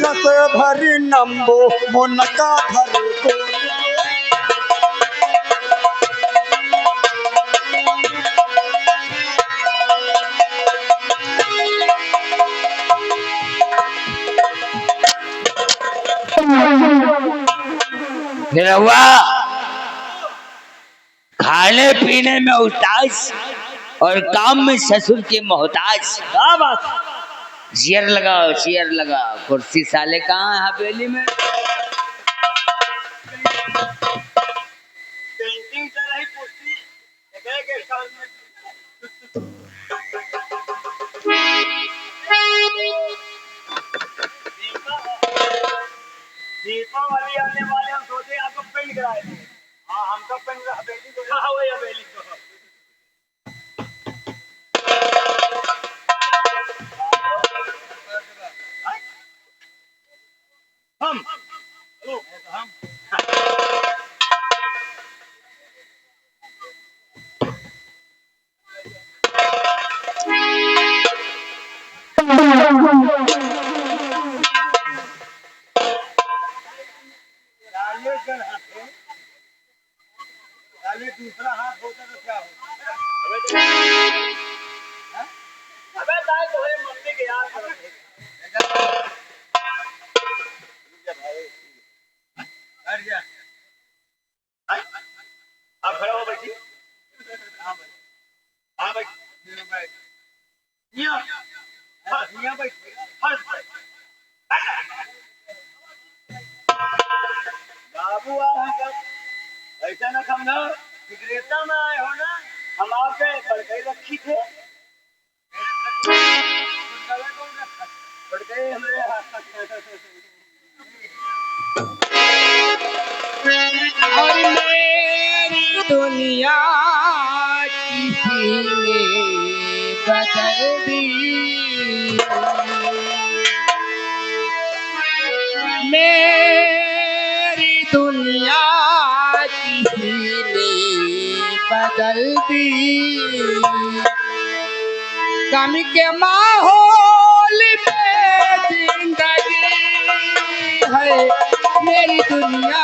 नसे भरी नंबो मुनका धर को खाने पीने में उस्ताद और काम में ससुर के मोहताज। क्या बात, चेयर लगाओ, चेयर लगाओ। कुर्सी साले कहाँ है हवेली में? पेंटिंग चल रही कुर्सी के साल में दीपावली आने वाले, हम सोचे आपको पेंट कराए। हाँ, हम तो पेंट हवेली को, हाँ वही हवेली को। हम दूसरा हाथ होता तो क्या होता? अबे ताई तो है मम्मी के याद करो। हट जा। आप खड़ा हो बैठी। हाँ भाई। हाँ भाई। यहाँ बैठ। बाबू ऐसा ना समझो, विक्रेता में आए हो ना, हम आपसे बड़कई रखी थे। बड़कई हमारे और मेरी दुनिया किसी ने बदल दी, मेरी दुनिया किसी ने बदल दी। गम के माहौल में जिंदगी है मेरी दुनिया।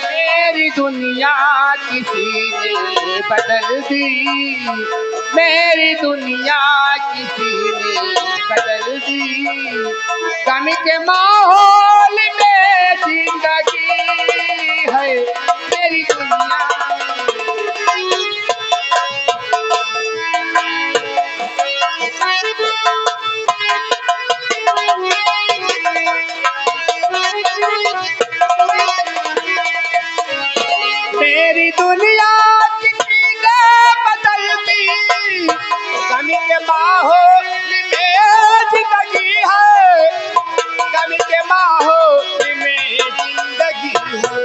मेरी दुनिया किसी ने बदल दी, मेरी दुनिया किसी ने बदल दी। गम के माहौल में जिंदगी है मेरी दुनिया। मेरी दुनिया किसी ने बदल दी, गम के माहौल में जिंदगी है, गम के माहौल में जिंदगी है।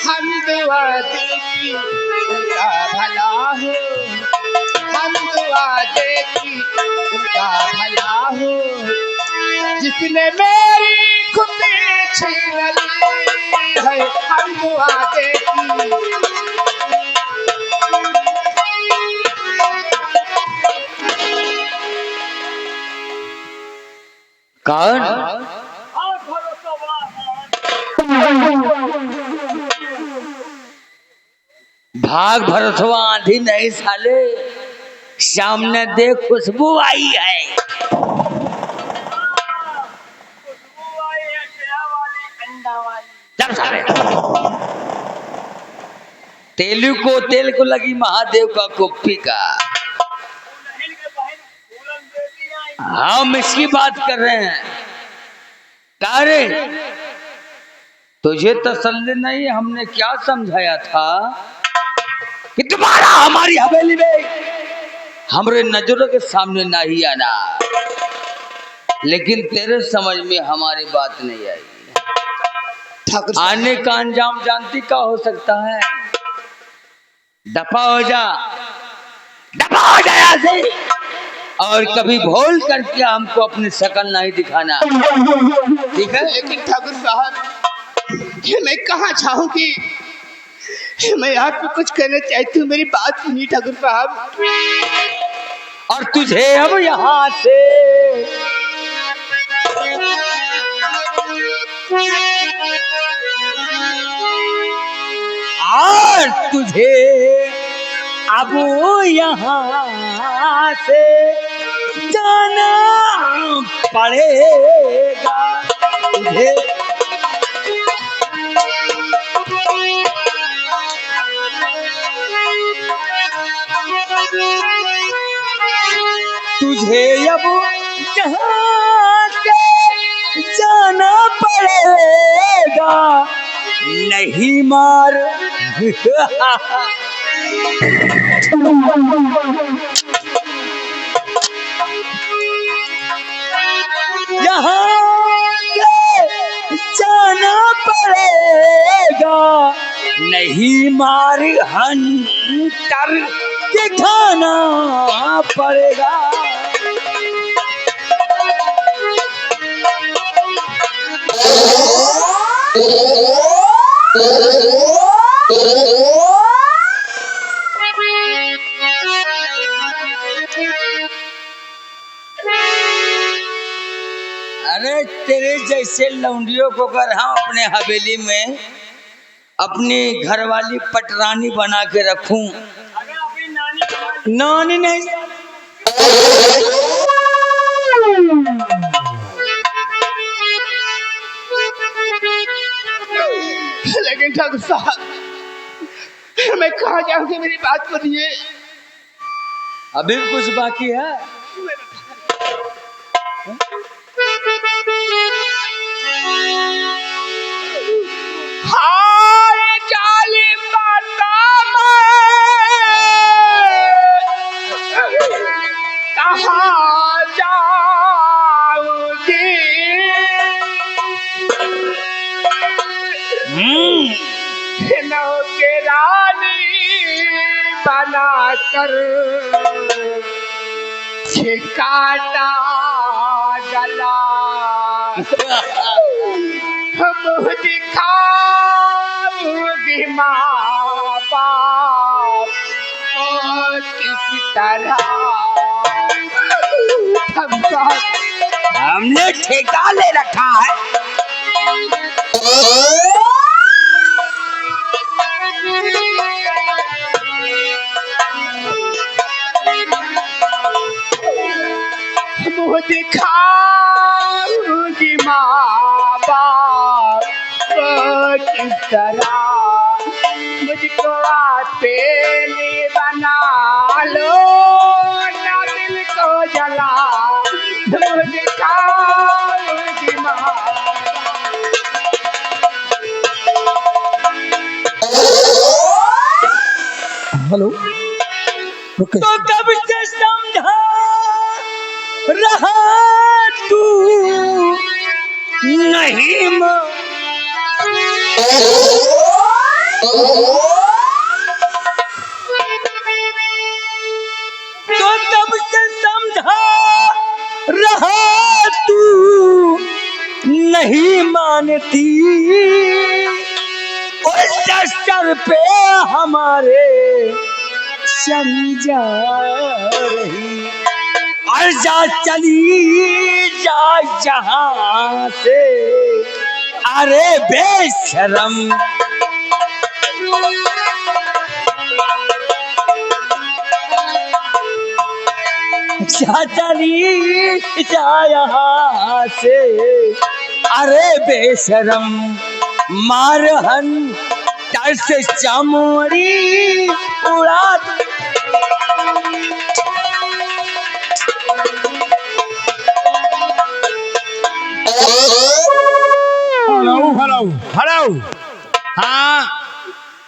हम दुआ देती उनका भला हो, हम दुआ देती उनका भला हो। जिसने मेरी खुशी छीन ली है, हम दुआ देती। कौन? भाग भरोसवा आंधी नहीं साले, सामने देख खुशबू आई है। तेलू को तेल को लगी महादेव का कुप्पी का। हम इसकी बात कर रहे हैं। तारे तुझे तसल्ली नहीं, हमने क्या समझाया था कि तुम्हारा हमारी हवेली में हमारे नजरों के सामने नहीं आना, लेकिन तेरे समझ में हमारी बात नहीं आई। आने का अंजाम जानती क्या हो सकता है? दफा हो जा, दफा हो जा यहाँ से। और कभी भूल करके हमको अपनी शकल नहीं दिखाना, ठीक है? लेकिन ठाकुर साहब मैं कहाँ चाहूंगी, मैं आपको कुछ कहना चाहती हूँ, मेरी बात सुनिए ठाकुर साहब। और तुझे अब यहाँ से और तुझे अब यहाँ से जाना पड़ेगा, तुझे तुझे अब यहाँ से जाना पड़ेगा, नहीं मार यहाँ से जाना पड़ेगा, नहीं मार हंटर दिखाना पड़ेगा। अरे तेरे जैसे लौंडियों को अगर हम अपने हवेली में अपनी घरवाली पटरानी बना के रखूं, अरे अपनी नानी नानी नहीं, लेकिन ठाकुर साहब मैं कहाँ जाऊंगी, मेरी बात सुनिए। अभी भी कुछ बाकी है। हाय जालिम बाता मैं कहाँ जाऊंगी, नौकरानी बना कर काटा गला, मुँह दिखाऊंगी माँ बाप और किस तरह हमने ठेका ले रखा है। मुँह दिखाऊंगी माँ बाप किस तरह, मुझको अकेले बना लो ना दिल को जला, मुँह दिखाऊंगी माँ। हेलो रुके। तो कब से समझा रहा तू नहीं तो तब से समझा रहा तू नहीं मानती, उस सर पे हमारे चली जा रही, और जा चली जा जहां से, अरे बेशरम। जा चली जा यहाँ से, अरे बेशरम, मारहन तर से चमड़ी उड़ा। Hello hello. हाँ,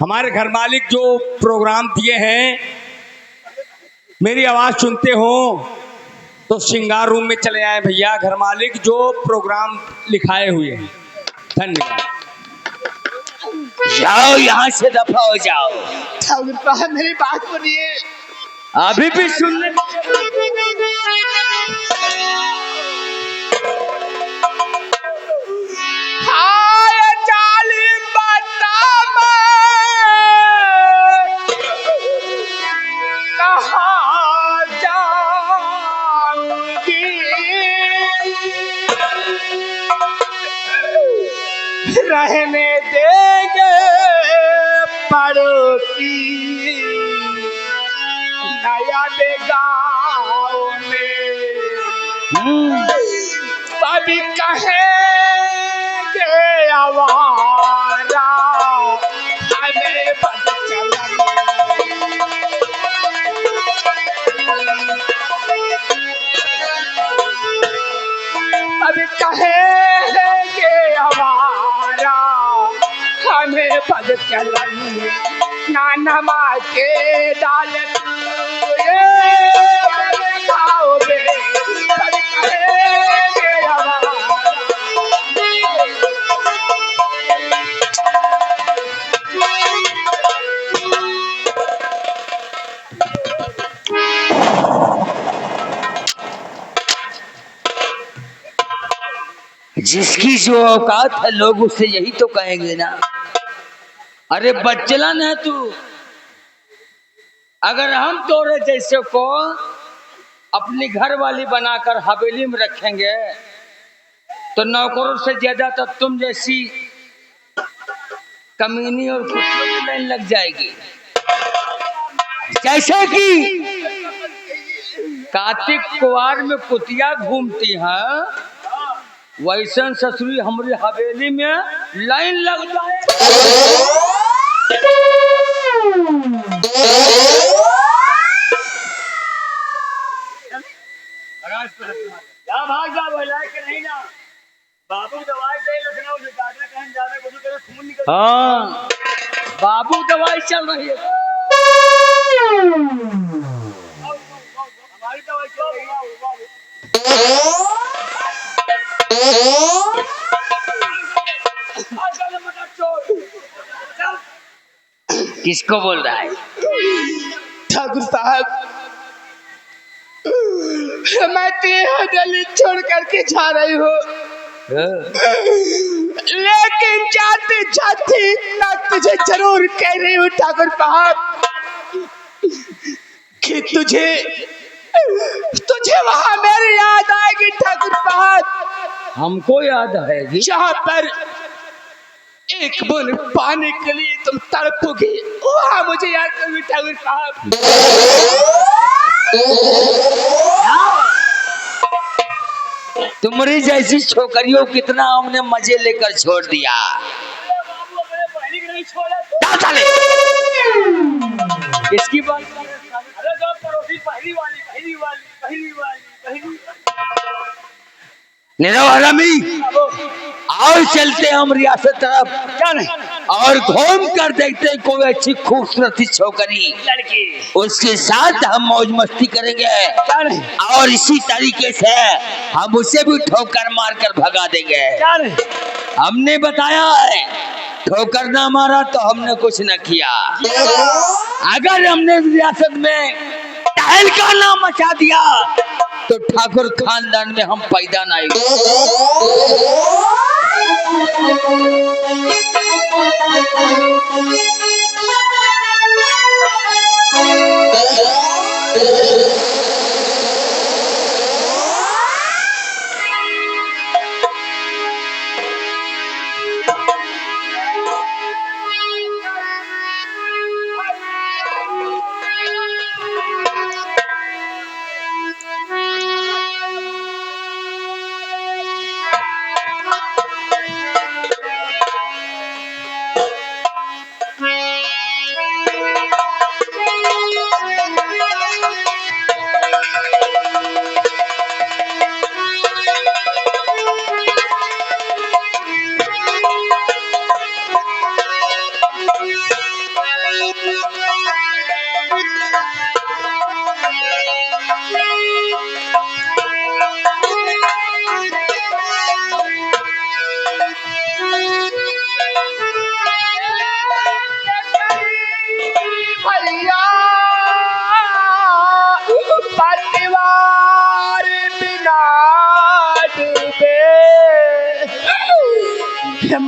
हमारे घर मालिक जो प्रोग्राम दिए हैं, मेरी आवाज सुनते हो तो श्रृंगार रूम में चले आए भैया। घर मालिक जो प्रोग्राम लिखाए हुए हैं, धन्यवाद। जाओ यहाँ से, दफा हो जाओ। ठाकुर साहब मेरी बात सुनिए। अभी भी सुनने रहने देंगे पड़ोसी नया गाँव में। कभी कहेंगे आवारा हमें बद चलन। कभी कहेंगे आवारा हमें बद चलन। नानमा के डाल खाओगे कभी कहेंगे आवारा। जिसकी जो औकात है लोग उससे यही तो कहेंगे ना। अरे बच्चलन है तू, अगर हम तोरे जैसे को अपनी घर वाली बनाकर हवेली में रखेंगे तो नौकरों से ज्यादा तो तुम जैसी कमीनी और कुत्तों की लाइन लग जाएगी। जैसे कि कार्तिक कुआर में कुतिया घूमती हैं वैसन ससुरी हमारी हवेली में लाइन लग जाए। क्या भाग जा बोला कि नहीं ना बाबू दवाई चाहिए लखनऊ से डॉक्टर कहीं जाने को तो खून निकल। हाँ बाबू दवाई चल रही है। हमारी दवाई चल रही है। किसको बोल रहा है? ठाकुर साहब मैं तेरा दलित छोड़ करके जा रही हूँ लेकिन जाते जाते मैं तुझे जरूर कह रही हूँ ठाकुर साहब कि तुझे वहां मेरी याद आएगी ठाकुर साहब। हमको याद है जहाँ पर एक बूंद पाने के लिए तुम तड़पोगी वहां मुझे याद करोगी ठाकुर साहब। तुम्हारी जैसी छोकरियों कितना हमने मजे लेकर छोड़ दिया। बाबू अपने पहली नहीं छोड़ा। किसकी बात? अरे जो पड़ोसी पहली वाली पहली वाली पहली वाली पहली नीरव हरामी आओ चलते हम रियासत तरफ और घूम कर देखते हैं कोई अच्छी खूबसूरत छोकरी लड़की उसके साथ हम मौज मस्ती करेंगे और इसी तरीके से हम उसे भी ठोकर मार कर भगा देंगे। हमने बताया है ठोकर ना मारा तो हमने कुछ न किया। अगर हमने रियासत में तहलका ना मचा दिया तो ठाकुर खानदान में हम पैदा नहीं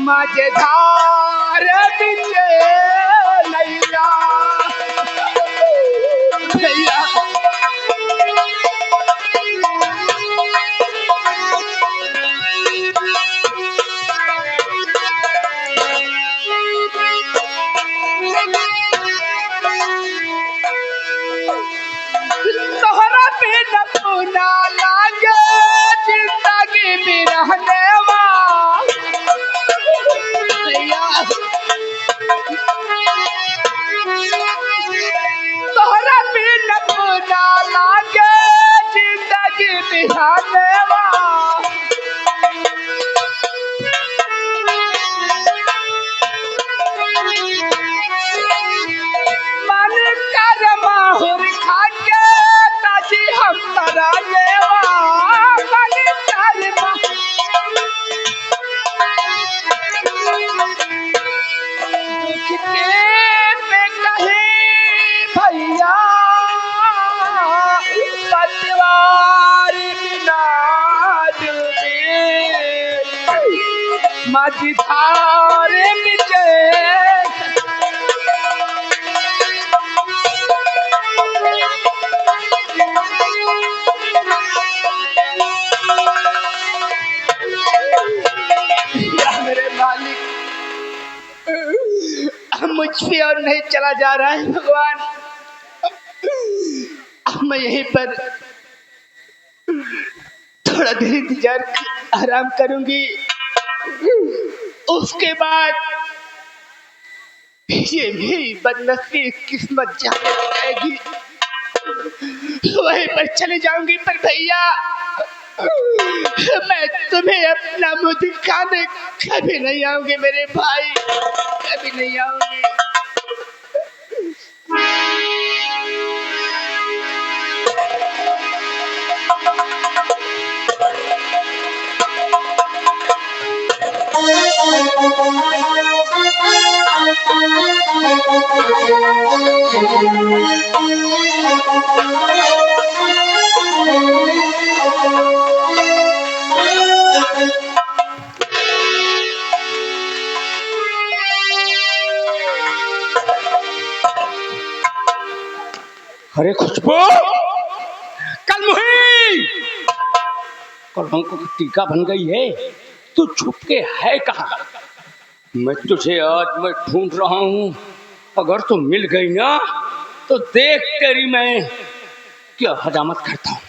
मजेदार बिचे नैया भैया माझी थारे मिटे या मेरे मालिक, मुझ पे और नहीं चला जा रहा है भगवान। मैं यहीं पर थोड़ा देर इंतजार आराम करूंगी, उसके बाद ये मेरी बदनसीबी किस्मत जाने जाएगी, वहीं पर चले जाऊंगी। पर भैया, मैं तुम्हें अपना मुंह दिखाने कभी नहीं आऊंगी मेरे भाई, कभी नहीं आऊंगी। अरे खुशबू, कलमुही, कलंक की टीका बन गई है। तू छुप के है कहाँ? मैं तुझे आज मैं ढूंढ रहा हूँ। अगर तू मिल गई ना तो देख तेरी मैं क्या हजामत करता हूँ।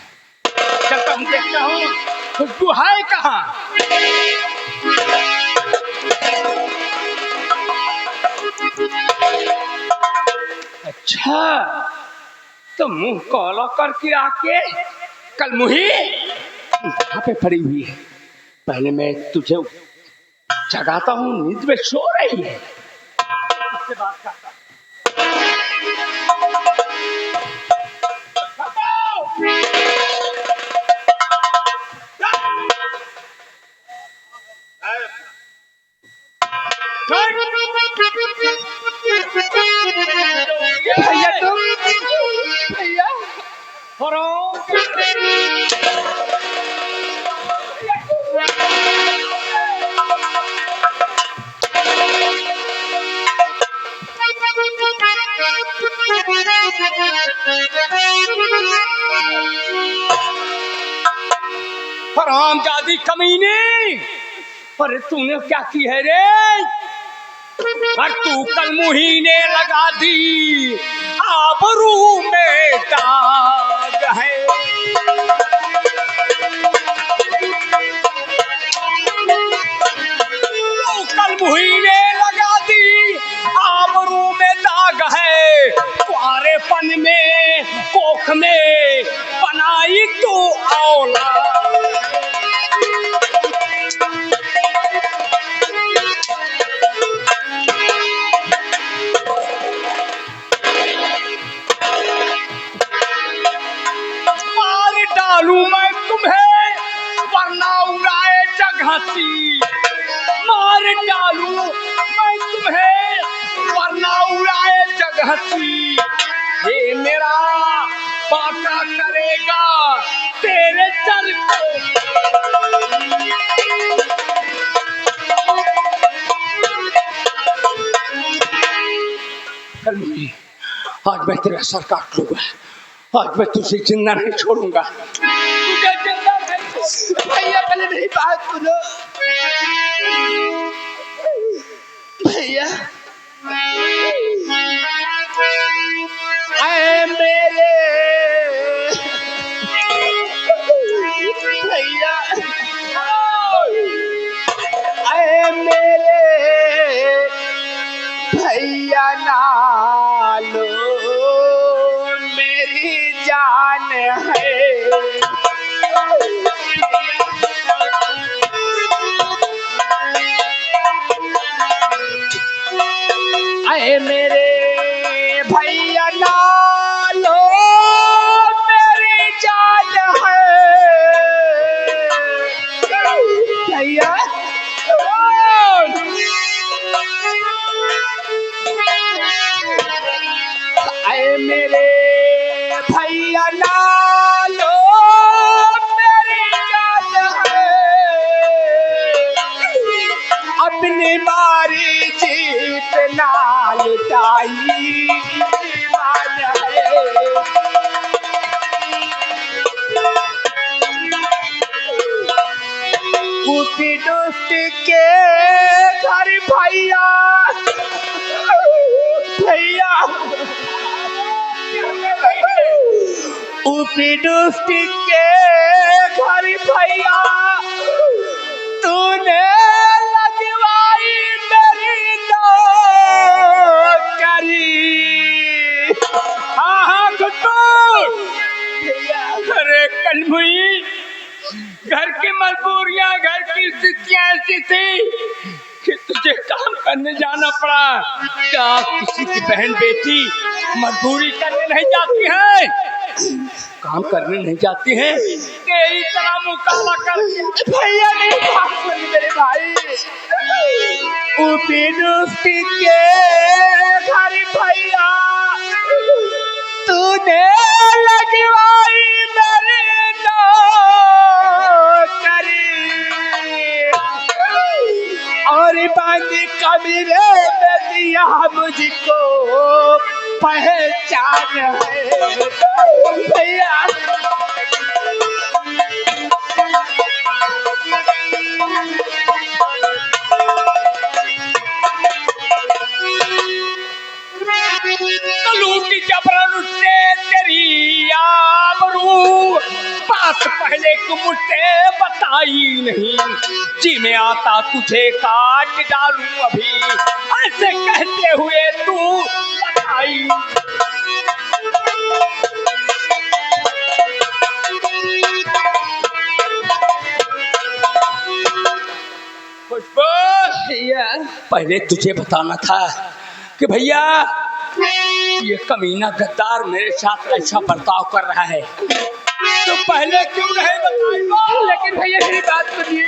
चलता हूँ, देखता हूँ खुशबू है कहाँ। अच्छा, तो मुंह काला करके आके कलमुही यहाँ पे पड़ी हुई है। पहले मैं तुझे जगाता हूँ, नींद में सो रही है, उससे बात करता हूँ। भैया तुम, भैया हरामजादी कमीने, अरे तूने क्या की है रे? और तू कलमुही ने लगा दी आबरू में दाग है। तू कलमुही ने लगा दी आबरू में दाग है। कुआरेपन में कोख में बनाई तू औलाद। डालू मैं तुम्हें वरना उड़ाए जगहसी, मार डालू मैं तुम्हें वरना उड़ाए जगहसी। ये मेरा बाटा करेगा तेरे चल को। कलमुही, आज मैं तेरा सर काट लूंगा। आज मैं तुझे जिंदा नहीं छोड़ूंगा, तुझे जिंदा नहीं छोड़ूंगा। भैया पहले मेरी बात सुनो भैया। आए मेरे भैया, आए मेरे भैया नालो मेरी जान है। आए मेरे भैया नालो मेरी जान है। भैया आए मेरे भैया नालो मेरी जान है। अब भैया भैया ऊपी डुस्टी के घर भैया तूने लगवाई मेरी नौकरी। हाँ हाँ गुड्डू, अरे कलमुई, घर की मजबूरियां, घर की स्थितियां ऐसी थी कि तुझे काम करने जाना पड़ा। क्या किसी की बहन बेटी मजदूरी करने नहीं जाती है, काम करने नहीं जाती है? तेरी तरह मुकाबला कर भैया मेरी बात सुन मेरे भाई। ऊपी डुस्टी के घर भैया तूने लगवाई मेरी नौकरी और बंद कमरे में दिया मुझको पहचान है भैया। लूटी जबरन उठते तेरी आबरू, बात पहले को मुझसे बताई नहीं। जी में आता तुझे काट डालूं अभी, ऐसे कहते हुए तू बताई। खुशबू, पहले तुझे बताना था कि भैया ये कमीना गद्दार मेरे साथ ऐसा बर्ताव कर रहा है, तो पहले क्यों नहीं बताई? लेकिन भैया मेरी बात सुनिए।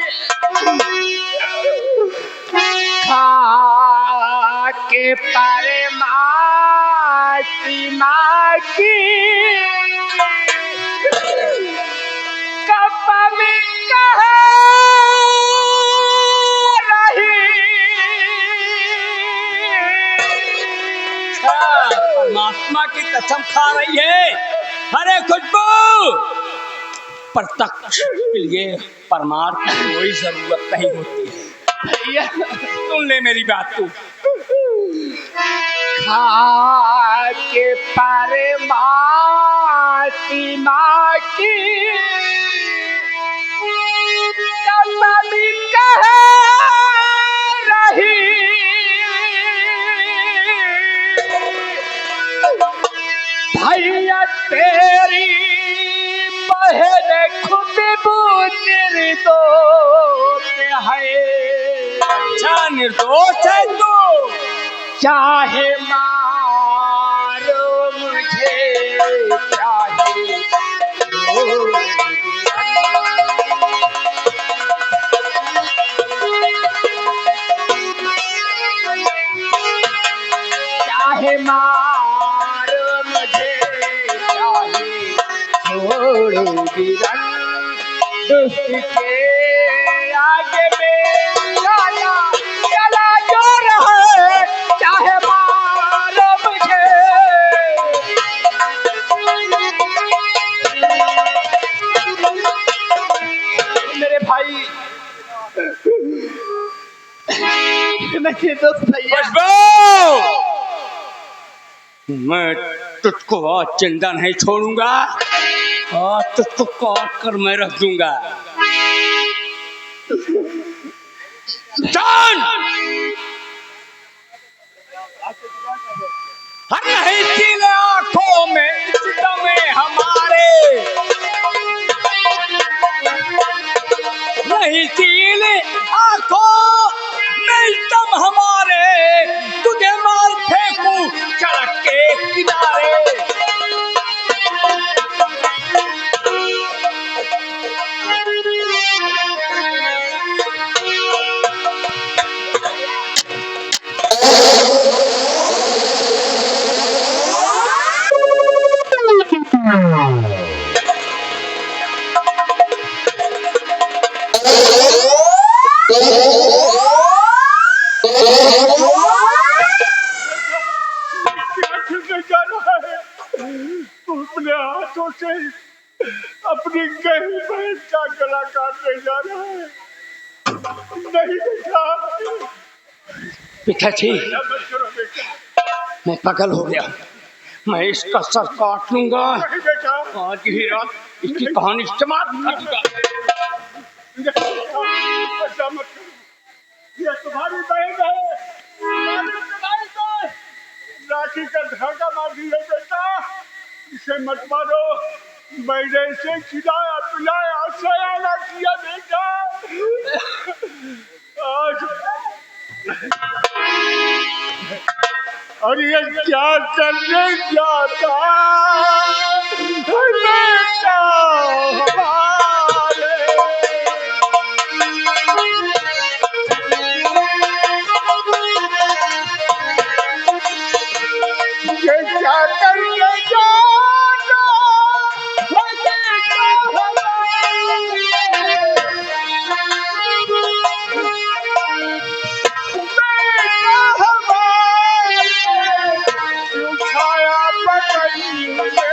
खा के पारे माटी माटी कप में कहा परमात्मा की कसम खा रही है। अरे खुशबू, प्रत्यक्ष के लिए प्रमाण की कोई जरूरत नहीं होती है। भैया सुन ले मेरी बात तू। खा के पारे माटी माटी कब भी कह रही भैया तेरी बहन खुशबू निर्दोष है। अच्छा निर्दोष है तू? चाहे मारो मुझे चाहे चाहे मारो मुझे चाहे छोड़ो गिरन दुष्ट के आगे में चला चला जो रहे चाहे मारो मुझे। मेरे भाई मेरे दोस्त भैया मैं तुझको आज जिंदा नहीं छोड़ूंगा, आज तुझको काट कर मैं रख दूंगा। जान हर नहीं तीन आंखों में इस दमे हमारे, नहीं तीन आंखों में इस दम हमारे, तुझे मार फेंकूं सड़क के किनारे। अपने हाथों से अपनी गहरी बहन का गला काटने जा रहा है। नहीं बेटा, पिताजी मैं पागल हो गया, मैं इसका सर काट लूंगा। आज ही रात इसकी कहानी समाप्त कर दूंगा। ये तुम्हारी बहन है, राखी का धागा मार दिया बेटा, इसे मत मारो। मैंने इसे खिलाया पिलाया सयाना किया बेटा। आज और ये क्या करने जाता बेटा हमारे। ये क्या करने जाता बेटा हमारे। छाया पकड़ी मुझे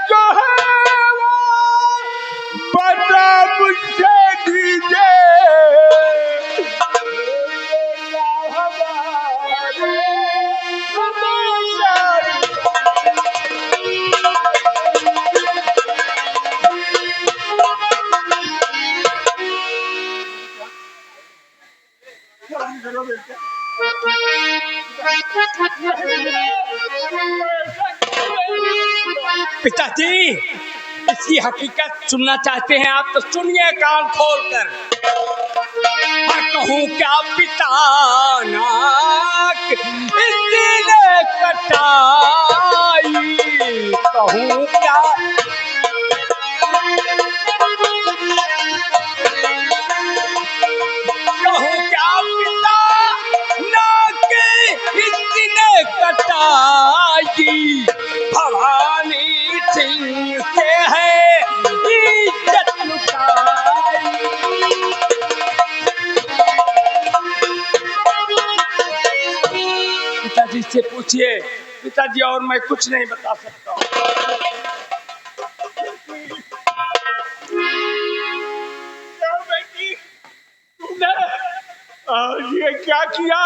जो है वो बता मुझसे दीजिए। पिताजी इसकी हकीकत सुनना चाहते हैं आप तो सुनिए कान खोलकर। मैं कहूँ क्या पिता नाक इसने कटाई, कहूँ क्या पिता नाक इसने कटाई। भवानी सिंह से है इज्जत लुटाई। पिताजी से पूछिए पिताजी, और मैं कुछ नहीं बता सकता हूँ। बेटी तुमने ये क्या किया?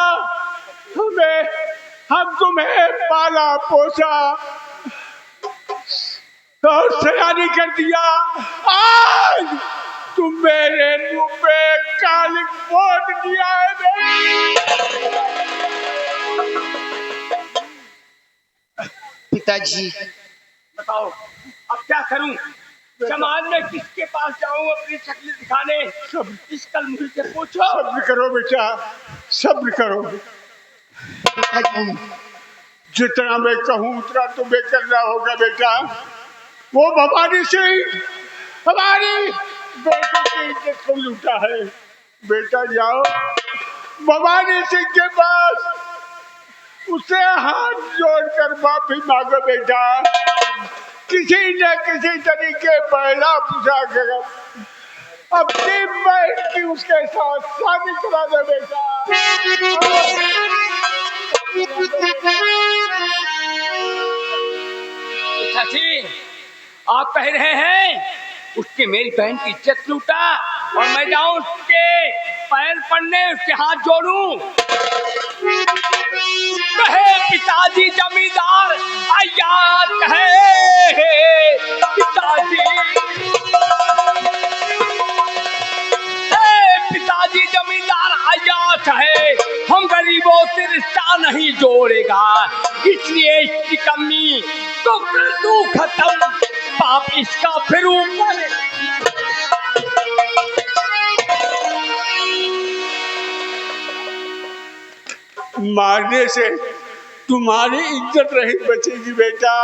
हम तुम्हें पाला पोसा और सयानी कर दिया। आज तुम मेरे मुंह पे कालिक पोत दिया है। पिताजी बताओ अब क्या करूं? समाज में किसके पास जाऊं अपनी शक्ल दिखाने? सब इस कल मुझे पूछो। सब्र करो बेटा, सब्र करो। जितना मैं कहूँ उतना तुम्हें करना होगा बेटा। वो भवानी सिंह हमारी बेटी की इज्जत को लूटा है। बेटा जाओ भवानी सिंह के पास, उसे हाथ जोड़कर माफी मांगो बेटा। किसी न किसी तरीके पहला पूछा कर अपनी बहन की उसके साथ शादी करा दो बेटा। चाची आप कह रहे हैं उसके मेरी बहन की इज्जत लूटा और मैं जाऊं उसके पैर पड़ने उसके हाथ जोड़ूं? कहे पिताजी जमींदार आयात है। पिताजी जमींदार आयात है, हम गरीबों से रिश्ता नहीं जोड़ेगा, इसलिए इसकी कमी तो कर दूं खत्म, पाप इसका फिर ऊपर। मारने से तुम्हारी इज्जत नहीं बचेगी बेटा।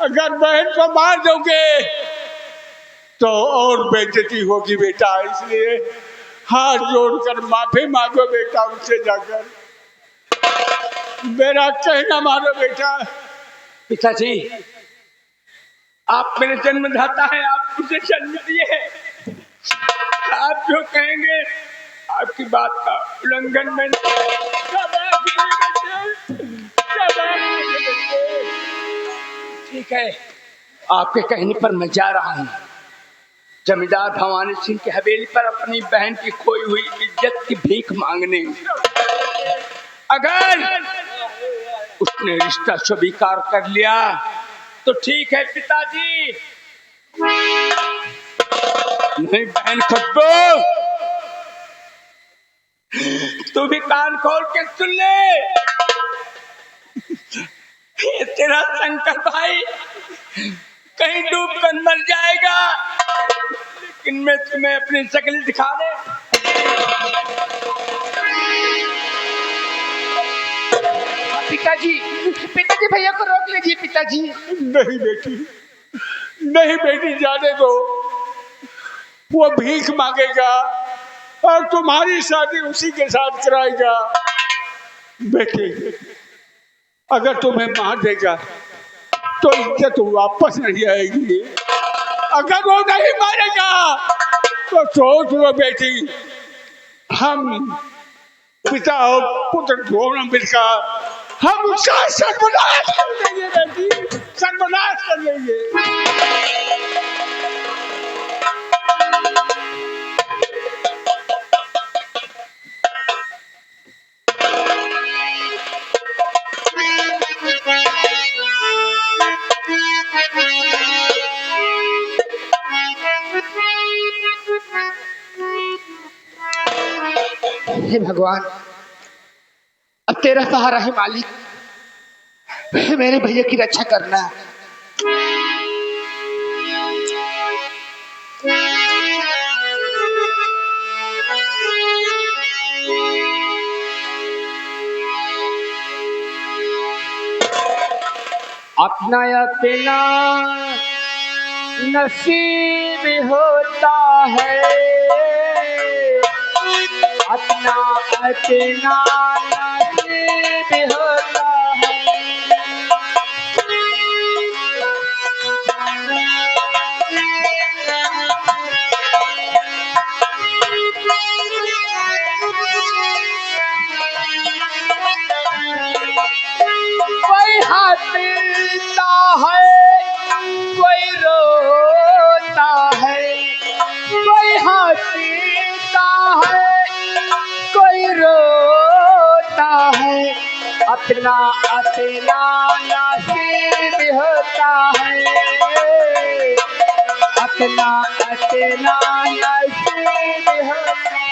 अगर बहन को मार दोगे तो और बेइज्जती होगी बेटा। इसलिए हाथ जोड़कर माफी मांगो बेटा उनसे जाकर। मेरा कहना मानो बेटा। पिताजी आप मेरे जन्मदाता है, आप मुझे जन्म दिए हैं, आप जो कहेंगे आपकी बात का उल्लंघन में ठीक है, आपके कहने पर मैं जा रहा हूँ जमींदार भवानी सिंह की हवेली पर अपनी बहन की खोई हुई इज्जत की भीख मांगने। अगर उसने रिश्ता स्वीकार कर लिया तो ठीक है पिताजी, नहीं बहन खुशबू तू भी कान खोल के सुन ले। ये तेरा शंकर भाई कहीं डूब कर मर जाएगा, लेकिन मैं तुम्हें अपनी शक्ल दिखा दे। पिताजी, पिताजी भैया को रोक लीजिए पिताजी। नहीं बेटी, नहीं बेटी, जाने दो। वो भीख मांगेगा और तुम्हारी शादी उसी के साथ कराएगा। बेटी, अगर तुम्हें मार देगा तो इज्जत वापस नहीं आएगी। अगर वो नहीं मारेगा तो सोच लो बेटी, हम पिता और पुत्र दोनों मिलकर हम उसका सर्वनाश कर देंगे बेटी, सर्वनाश कर देंगे। हे भगवान, अब तेरा सहारा है मालिक, मेरे भैया की रक्षा करना। अपना अपना नसीब होता है, अपना अपना नसीब होता है। कोई हंसता है, कोई रोता है, कोई हंसता है, कोई रोता है, अपना अपना नसीब होता है, अपना अपना नसीब होता है।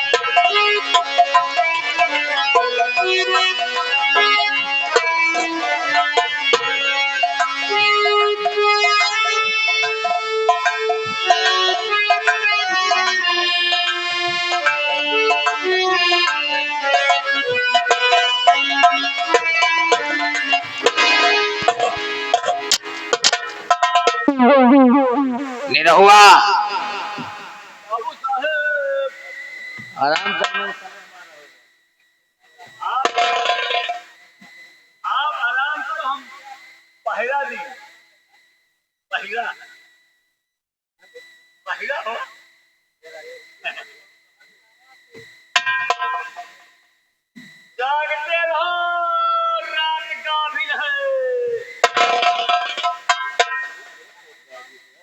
निरहुआ आराम करने आप आराम करो, हम पहरा दी। पहरा पहरा हो। जागते रहो, रात गाभिन है।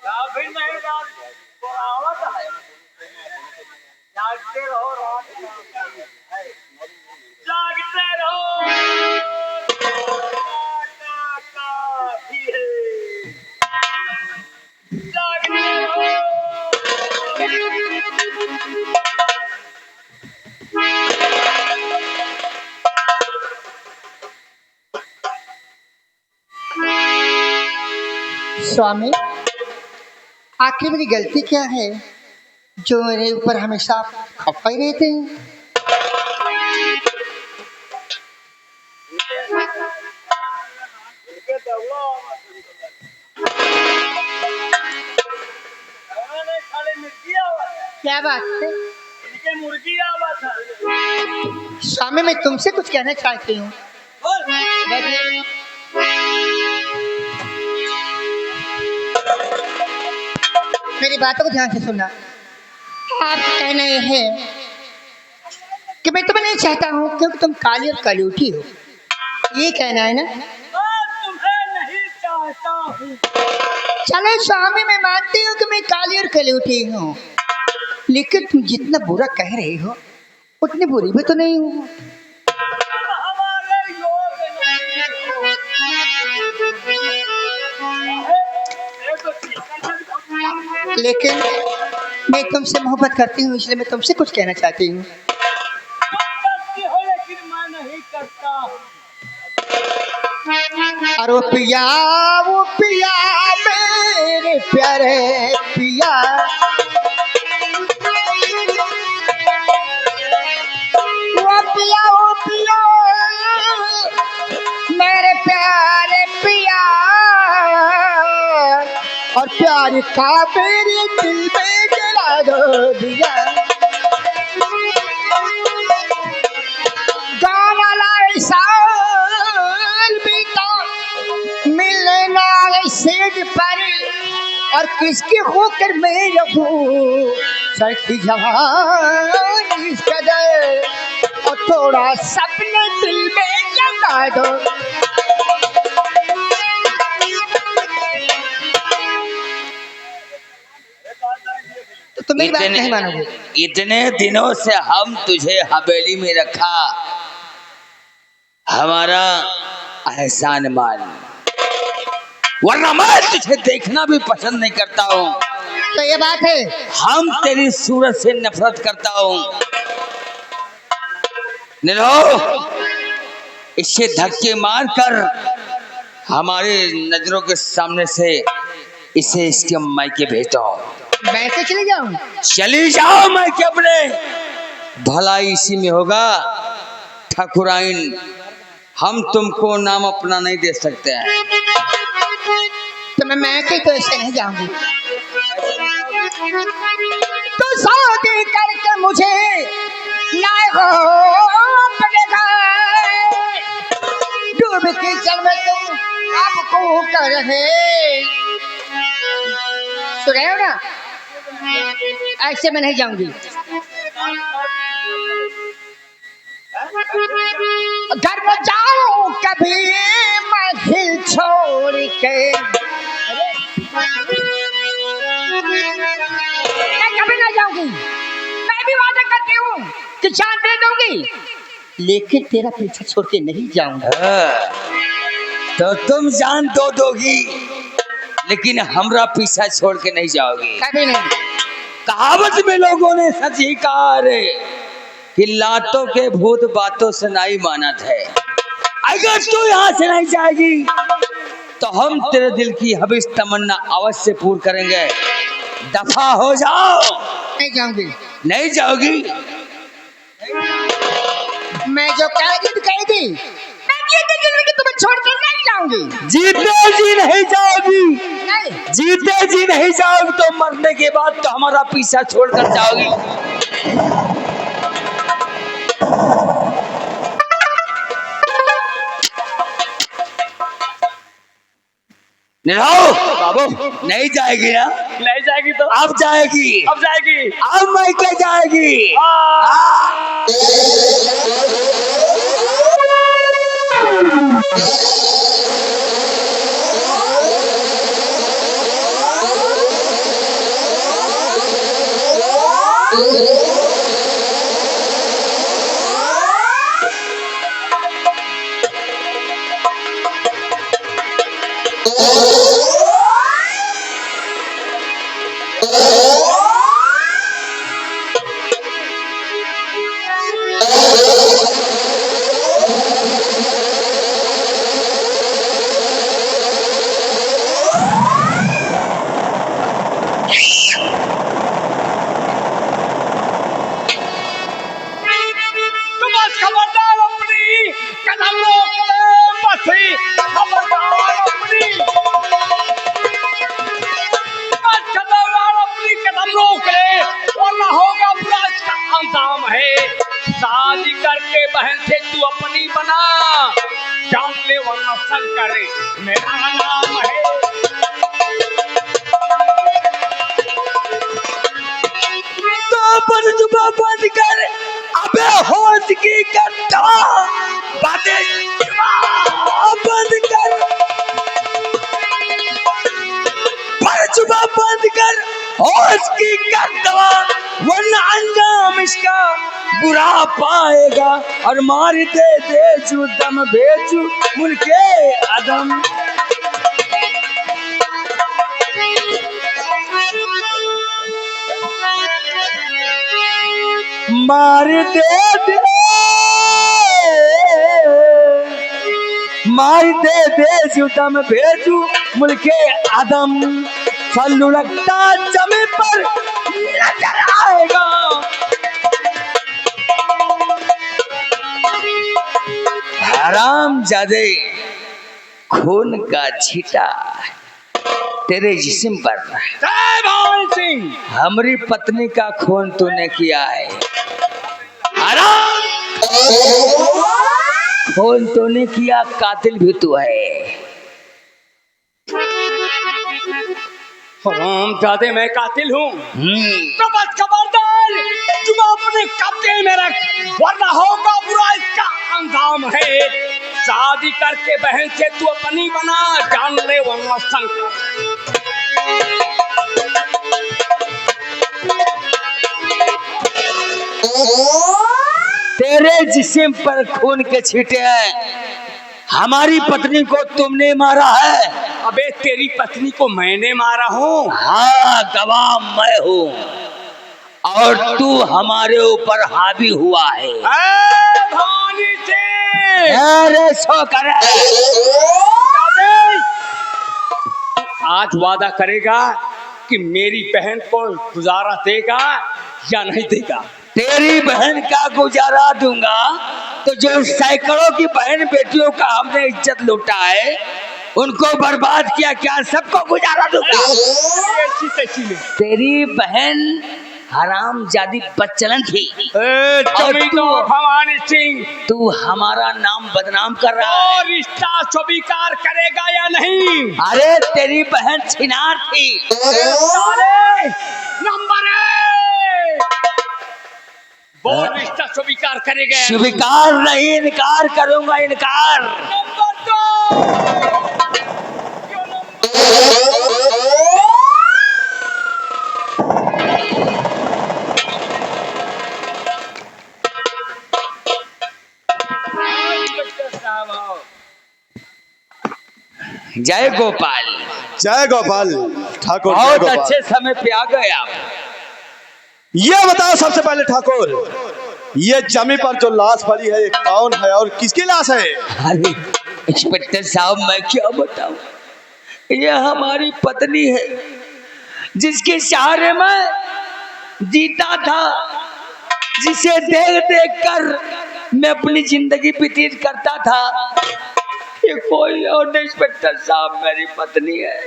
गाभिन नहीं, रात बरावत है। जागते रहो, रात गाभिन है। जागते रहो, काफी है। जागते रहो। स्वामी, आखिर मेरी गलती क्या है जो मेरे ऊपर हमेशा खपा ही रहते हैं? क्या बात है? इनके मुर्गी आवाज है। स्वामी, मैं तुमसे कुछ कहना चाहती हूँ। मेरी बातों को ध्यान से सुनना। आप कहना यह है कि मैं तुम्हें नहीं चाहता हूँ क्योंकि तुम काली और कलूठी हो, ये कहना है ना? तुम्हें नहीं चाहता चले स्वामी, मैं मानती हूँ कि मैं काली और कलूटी हूँ, लेकिन तुम जितना बुरा कह रहे हो उतनी बुरी भी तो नहीं हूँ। लेकिन मैं तुमसे मोहब्बत करती हूँ, इसलिए मैं तुमसे कुछ कहना चाहती हूँ। और वो पिया मेरे प्यारे पिया, वो पिया मेरे प्यारे पिया, और प्यार का मेरे दिल में जला दो दिया। गाँव वाला साल बीता मिलना सेज पर, और किसकी होकर मैं रहूं सड़ती जवान इस कदर, और थोड़ा सपने दिल में जगा दो। तो तुम मेरी बात नहीं मानोगे। इतने दिनों से हम तुझे हवेली में रखा, हमारा एहसान मान, वरना मैं तुझे देखना भी पसंद नहीं करता हूँ। तो ये बात है, हम तेरी सूरत से नफरत करता हूँ। निरहो, इसे धक्के मारकर हमारे नजरों के सामने से इसे इसके मायके भेजो। मैं तो चली जाऊं? चली जाओ मायके अपने, भलाई इसी में होगा। ठाकुराइन, हम तुमको नाम अपना नहीं दे सकते हैं। तो मैं तो ऐसे नहीं जाऊंगी। तो शादी करके मुझे लाए हो अपने घर, डूब के जल में तुम आपको कर रहे, सुन रहे हो ना? ऐसे मैं नहीं जाऊंगी। घर में जाऊं कभी मैं दिल छोड़ के, मैं कभी नहीं जाऊंगी। मैं भी वादा करती हूँ कि जान दे दूंगी, लेकिन तेरा पीछा छोड़ के नहीं जाऊंगा। तो तुम जान दो दोगी, लेकिन हमरा पीछा छोड़ के नहीं जाओगी। कभी नहीं। कहावत में लोगों ने सच ही कहा है कि लातों के भूत बातों से नहीं मानत है। अगर तू यहाँ से नहीं जाएगी तो हम तेरे दिल की हबीज तमन्ना अवश्य पूर्ण करेंगे। दफा हो जाओ। नहीं जाऊंगी। नहीं जाओगी? मैं जो कह दी तो कह दी। मैं जीते जी तुम्हें छोड़ के नहीं जाऊंगी। जीते जी नहीं जाओगी? नहीं। जीते जी नहीं जाओगी तो मरने के बाद तो हमारा पीछा छोड़कर जाओगी। बाबू नहीं जाएगी ना? नहीं जाएगी तो अब जाएगी। अब जाएगी। अब मैं क्या जाएगी? शादी करके बहन से तू अपनी बना, जान ले वरना शंकर मेरा नाम है। तो पर जुबा बंद कर, अबे होश की करता बातें बंद कर। कर दवा, वरना अंजाम इसका बुरा पाएगा। और मार दे दे जू दम भेजू मुल्के आदम। मार दे दे जुदम भेजू मुल्के आदम। फल लुढ़कता जमी पर नजर आएगा। हरामजादे, खून का छींटा तेरे जिस्म पर। जय भवानी सिंह। हमारी पत्नी का खून तूने किया है। हराम, खून तूने किया, कातिल भी तू है। हरामजादे, मैं कातिल हूँ। तो बस खबरदार, तुम अपने कब्जे में रख, वरना होगा बुरा इसका अंजाम है। शादी करके बहन से तू अपनी बना, जान ले वरना शंकर। तेरे जिस्म पर खून के छींटे हैं। हमारी पत्नी को तुमने मारा है। अबे तेरी पत्नी को मैंने मारा हूँ। हाँ, गवाह मैं हूँ और तू हमारे ऊपर हावी हुआ है। भवानी से अरे सो करे। आज वादा करेगा कि मेरी बहन को गुजारा देगा या नहीं देगा? तेरी बहन का गुजारा दूंगा तो जो सैकड़ों की बहन बेटियों का हमने इज्जत लूटा है, उनको बर्बाद किया, क्या सबको गुजारा दूंगा? तेरी बहन हरामजादी बच्चन थी। और तू भवानी सिंह, तू हमारा नाम बदनाम कर रहा है। और रिश्ता स्वीकार करेगा या नहीं? अरे तेरी बहन छिनार थी। नंबर एक, वो रिश्ता स्वीकार करेगा? स्वीकार नहीं, इनकार करूंगा, इनकार। नंबर दो, जय गोपाल। जय गोपाल ठाकुर। बहुत अच्छे समय पे आ गए आप। ये बताओ सबसे पहले ठाकुर, ये जमी पर जो लाश पड़ी है ये कौन है और किसकी लाश है? अरे इंस्पेक्टर साहब, मैं क्या बताऊं, ये हमारी पत्नी है जिसके सहारे मैं जीता था, जिसे देख देख कर मैं अपनी जिंदगी व्यतीत करता था। ये कोई और नहीं इंस्पेक्टर साहब, मेरी पत्नी है।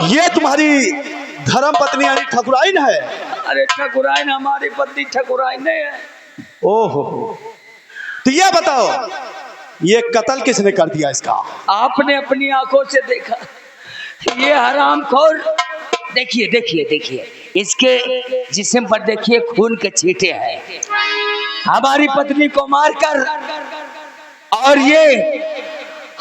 ये तुम्हारी धर्म पत्नी यानी ठकुराइन है? अरे ठकुराइन, हमारी पत्नी ठकुराइन नहीं है। ओहो, तो ये बताओ ये कत्ल किसने कर दिया इसका? आपने अपनी आंखों से देखा। ये हरामखोर, देखिए देखिए देखिए, इसके जिस्म पर देखिए खून के छींटे हैं। हमारी पत्नी को मारकर और ये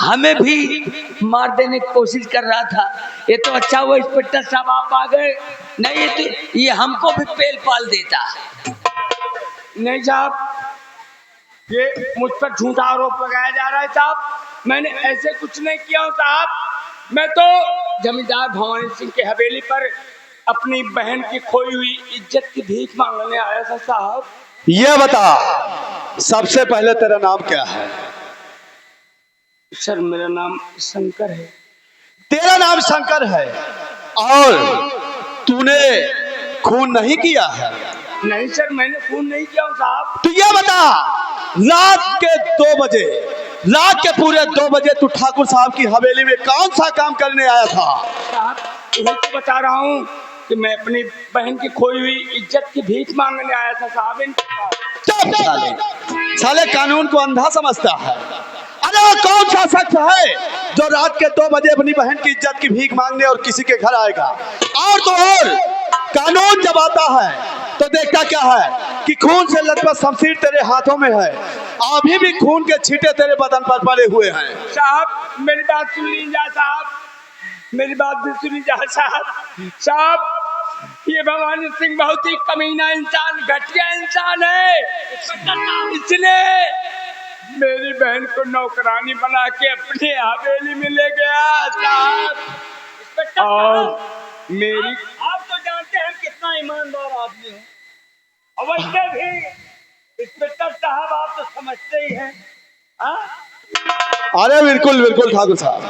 हमें भी मार देने की कोशिश कर रहा था। ये तो अच्छा हुआ इंस्पेक्टर साहब आप आ गए, नहीं तो ये हमको भी पेल पाल देता। नहीं साहब, ये मुझ पर झूठा आरोप लगाया जा रहा है साहब। मैंने ऐसे कुछ नहीं किया हूँ साहब। मैं तो जमींदार भवानी सिंह के हवेली पर अपनी बहन की खोई हुई इज्जत की भीख मांगने आया था साहब। ये बता सबसे पहले तेरा नाम क्या है? सर मेरा नाम शंकर है। तेरा नाम शंकर है और तूने खून नहीं किया है? नहीं सर, मैंने खून नहीं किया हूँ साहब। तू ये बता, रात के 2 बजे, रात के पूरे 2 बजे तू ठाकुर साहब की हवेली में कौन सा काम करने आया था? साहब यही तो बता रहा हूँ कि मैं अपनी बहन की खोई हुई इज्जत की भीख मांगने आया था साहब। चुप साले, साले कानून को अंधा समझता है। अरे वो कौन सा शख्स है जो रात के 2 बजे अपनी बहन की इज्जत की भीख मांगने और किसी के घर आएगा? और तो और कानून जब आता है तो देखता क्या है कि खून से लथपथ शमशीर तेरे हाथों में है, अभी भी खून के छींटे तेरे बदन पर पड़े हुए हैं। साहब मेरी बात सुन लीजिए साहब, मेरी बात भी सुन लीजिए साहब। साहब ये भवानी सिंह बहुत ही कमीना इंसान, घटिया इंसान है। इसने मेरी बहन को नौकरानी बना के अपनी हवेली में ले गया साहब। और मेरी आप तो जानते हैं कितना ईमानदार आदमी है, और वैसे भी इंस्पेक्टर साहब आप तो समझते ही हैं। अरे बिल्कुल बिल्कुल ठाकुर साहब,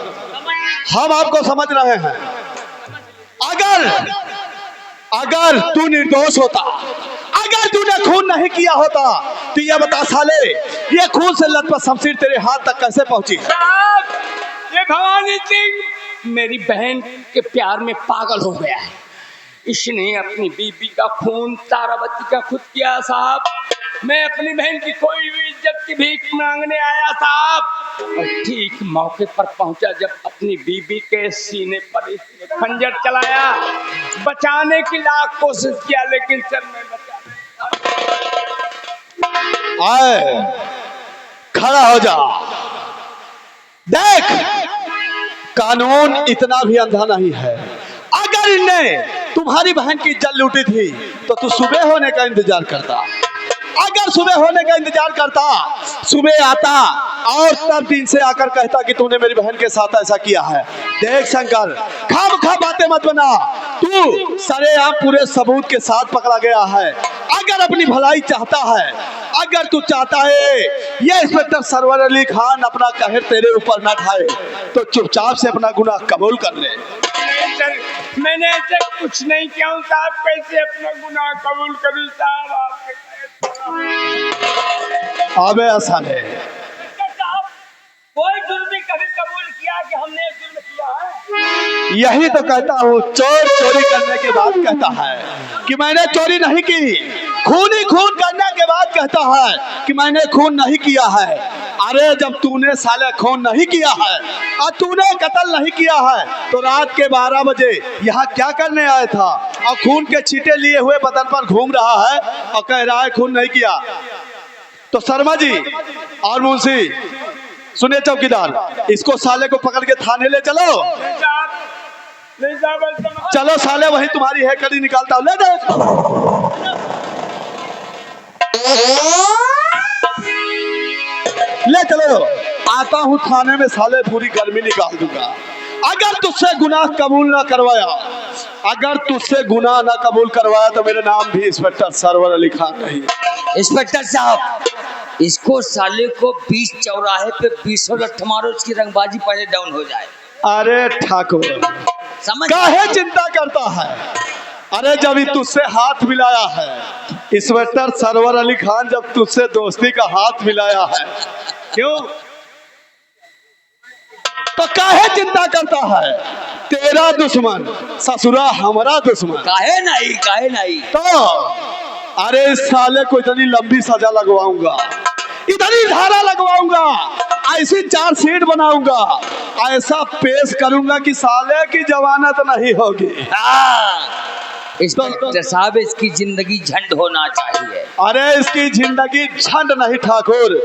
हम आपको समझ रहे हैं। अगर तू निर्दोष होता, अगर तूने खून नहीं किया होता, तो ये बता साले, ये खून से लथपथ शमशीर तेरे हाथ तक कैसे पहुंची? साहब, ये भवानी सिंह मेरी बहन के प्यार में पागल हो गया है। इसने अपनी बीबी का खून तारावती का खुद किया साहब। मैं अपनी बहन की खोई हुई इज्जत की भीख मांगने आया साहब, और ठीक मौके पर पहुंचा जब अपनी बीबी के सीने पर इसने खंजर चलाया। बचाने की लाख कोशिश किया, लेकिन सर मैं बचा। आए, खड़ा हो जा। देख, कानून इतना भी अंधा नहीं है। अगर इनने तुम्हारी बहन की इज्जत लूटी थी तो तू सुबह होने का इंतजार करता। अगर सुबह होने का इंतजार करता, सुबह आता और तब दिन से आकर कहता कि तूने मेरी बहन के साथ ऐसा किया है। देख शंकर, खामखा बातें मत बना। तू सरेआम पूरे सबूत के साथ पकड़ा गया है। अगर अपनी भलाई चाहता है, अगर तू चाहता है ये इंस्पेक्टर सरवर अली खान अपना कहर तेरे ऊपर न ढाए, तो चुपचाप से अपना गुनाह कबूल कर ले। मैंने ऐसे कुछ नहीं किया हूँ साहब, कैसे अपना गुनाह कबूल करूँ साहब? आपके अबे ऐसा है, कोई जुर्म भी कभी कबूल किया कि हमने जुर्म किया है? यही तो कहता हूँ, चोर चोरी करने के बाद कहता है कि मैंने चोरी नहीं की। खूनी खून करने के बाद कहता है कि मैंने खून नहीं किया है। अरे जब तूने साले खून नहीं किया है और तूने कत्ल नहीं किया है, तो रात के 12 बजे यहाँ क्या करने आया था? और खून के छींटे लिए हुए बदन पर घूम रहा है और कह रहा है खून नहीं किया। तो शर्मा जी और मुंशी, सुने चौकीदार, इसको साले को पकड़ के थाने ले चलो। चलो साले, वही तुम्हारी है कड़ी निकालता हूं, ले जाओ। ले चलो, आता हूं थाने में, साले पूरी गर्मी निकाल दूंगा। अगर तुझसे गुनाह कबूल ना करवाया, अगर तुझसे गुनाह ना कबूल करवाया, तो मेरा नाम भी इंस्पेक्टर सरवर अली खान नहीं है। इंस्पेक्टर साहब, इसको साले को बीच चौराहे पे 20 लठ मारो, इसकी रंगबाजी पहले डाउन हो जाए। अरे ठाकुर, समझ काहे चिंता करता है? अरे जब तुझसे हाथ मिलाया है इंस्पेक्टर सरवर अली खान, जब तुझसे दोस्ती का हाथ मिलाया है, क्यों तो काहे चिंता करता है? तेरा दुश्मन ससुरा हमारा दुश्मन। काहे नहीं, काहे नहीं। तो अरे इस साले को इतनी लंबी सजा लगवाऊंगा, इतनी धारा लगवाऊंगा, ऐसी 4 सीट बनाऊंगा, ऐसा पेश करूंगा कि साले की जमानत नहीं होगी। इंस्पेक्टर साहब, इसकी जिंदगी झंड होना चाहिए। अरे इसकी जिंदगी झंड नहीं ठाकुर,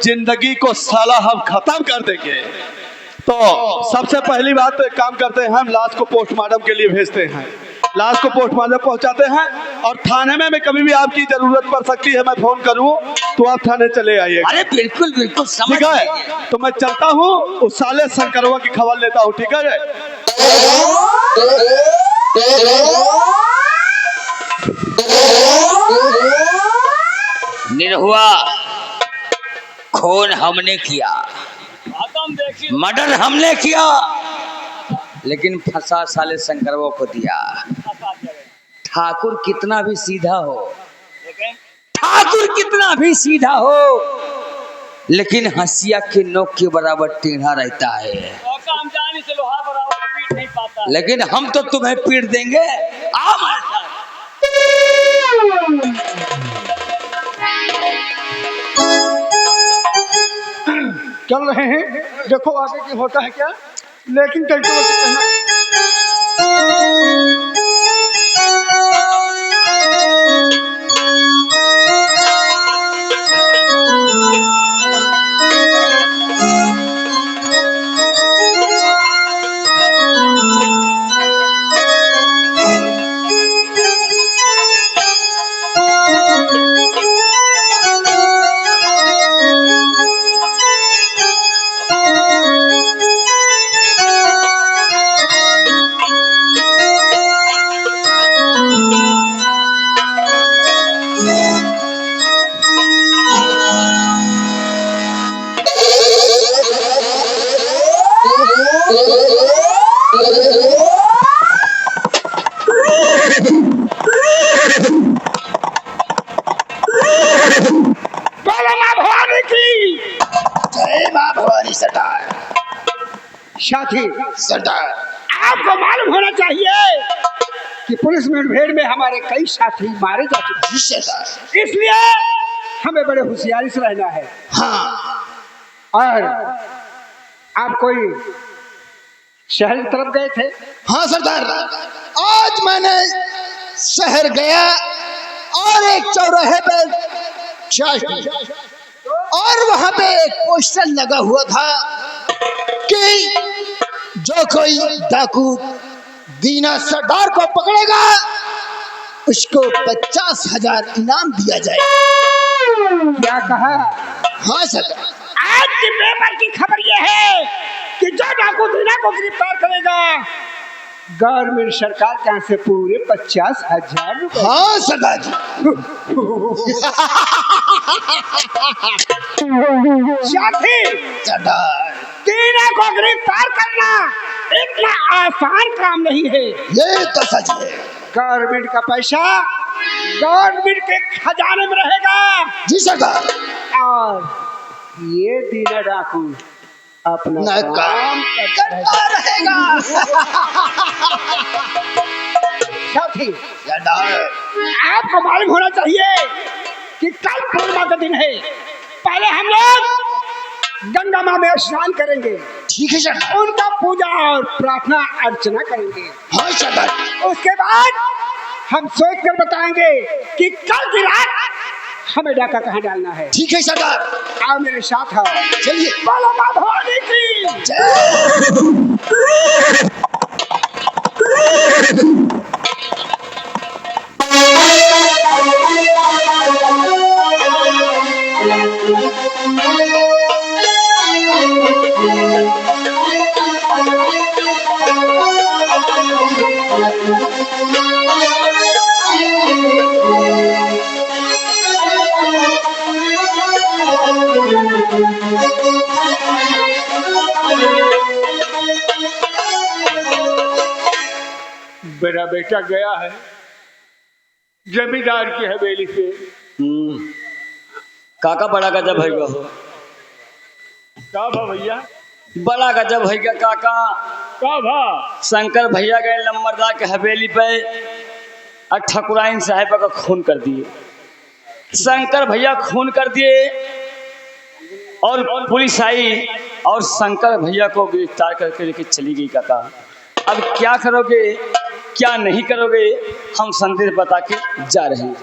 जिंदगी को साला हम खत्म कर देंगे। तो सबसे पहली बात तो एक काम करते हैं, हम लाश को पोस्टमार्टम के लिए भेजते हैं। लाश को पोस्टमार्टम पहुंचाते हैं, और थाने में मैं कभी भी आपकी जरूरत पड़ सकती है, मैं फोन करूं तो आप थाने चले आइए। अरे बिल्कुल बिल्कुल, समझ ठीक है, तो मैं चलता हूं, उस साले शंकरवा की खबर लेता हूं। ठीक है, निरहुआ, खून हमने किया, मर्डर हमने किया, लेकिन फंसा साले शंकरवा को दिया। ठाकुर कितना भी सीधा हो, ठाकुर कितना भी सीधा हो, लेकिन हंसिया के नोक के बराबर टेढ़ा रहता है। से लोहा बराबर पीट नहीं पाता। लेकिन हम तो तुम्हें पीट देंगे, आओ हमारे साथ। चल रहे हैं, देखो आगे की होता है क्या, लेकिन कैसे कहना। भवानी सरदार। साथी, सरदार आपको मालूम होना चाहिए कि पुलिस मुठभेड़ में हमारे कई साथी मारे जा चुके हैं। जी सरदार। इसलिए हमें बड़े होशियारी से रहना है। हाँ और आप कोई शहर की तरफ गए थे? हाँ सरदार, आज मैंने शहर गया और एक चौराहे पे चाय पी और वहां पे एक पोस्टर लगा हुआ था कि जो कोई डाकू दीना सरदार को पकड़ेगा उसको 50,000 इनाम दिया जाए। क्या कहा? हाँ सरदार। आज के पेपर की खबर यह है कि जो डाकू दीना को गिरफ्तार करेगा गवर्नमेंट सरकार के यहाँ से पूरे 50,000 रुपए। हाँ सरदार जी। साथी, सरदार दीना को गिरफ्तार करना इतना आसान काम नहीं है। ये तो सच है। गवर्नमेंट का पैसा गवर्नमेंट के खजाने में रहेगा। जी सरदार। और ये दीना डाकू अपना न काम करता रहेगा। साथी, सरदार आपको मालूम होना चाहिए कि कल पूर्णिमा का दिन है। पहले हम लोग गंगा माँ में स्नान करेंगे। ठीक है सरदार। उनका पूजा और प्रार्थना अर्चना करेंगे। हाँ सरदार। उसके बाद हम सोच कर बताएंगे कि कल की रात हमें डाका कहाँ डालना है। ठीक है सरदार। आओ मेरे साथ आओ। चलिए। बोलो माँ भवानी की मेरा बेटा गया है जमींदार की हवेली पे। काका बड़ा गजब है गो। का भा भैया? बड़ा गजब है गया काका। का भा? शंकर भैया गए लम्बरदार के हवेली पे और ठकुराइन साहिबा का खून कर दिए। शंकर भैया खून कर दिए और पुलिस आई और शंकर भैया को गिरफ्तार करके लेके चली गई। काका अब क्या करोगे क्या नहीं करोगे, हम संदेश बता के जा रहे हैं।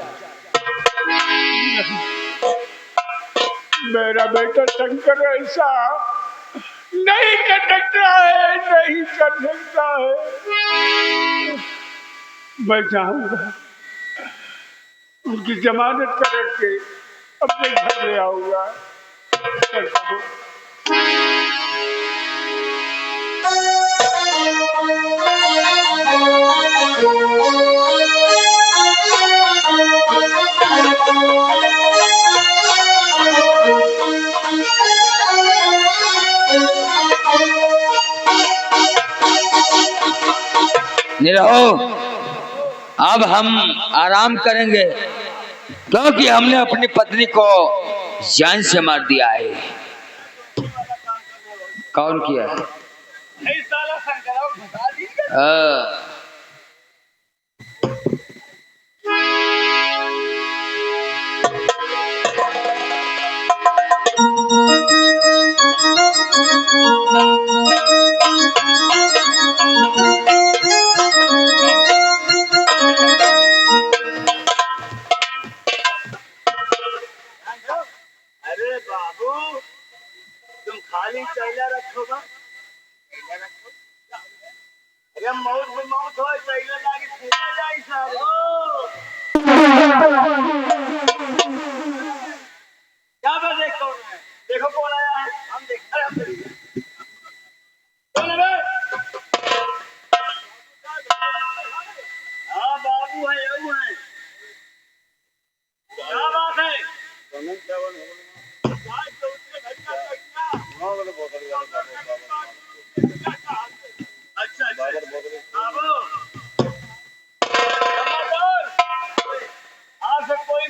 मेरा बेटा शंकर ऐसा नहीं कर सकता है, नहीं कर सकता है। मैं चाहूंगा उनकी जमानत करके अपने घर ले आऊंगा। निरहो, अब हम आराम करेंगे क्योंकि हमने अपनी पत्नी को जान से मार दिया है। कौन किया? अरे बाबू तुम खाली चैला रखोगा। अरे मौत में मौत हो चैला लागे फूटा जाए सारे। क्या बात है? कौन है? देखो कौन आया है। हम देख रहे हैं। कौन है बे? हाँ बाबू है, ये है। क्या बात है? अच्छा आज से कोई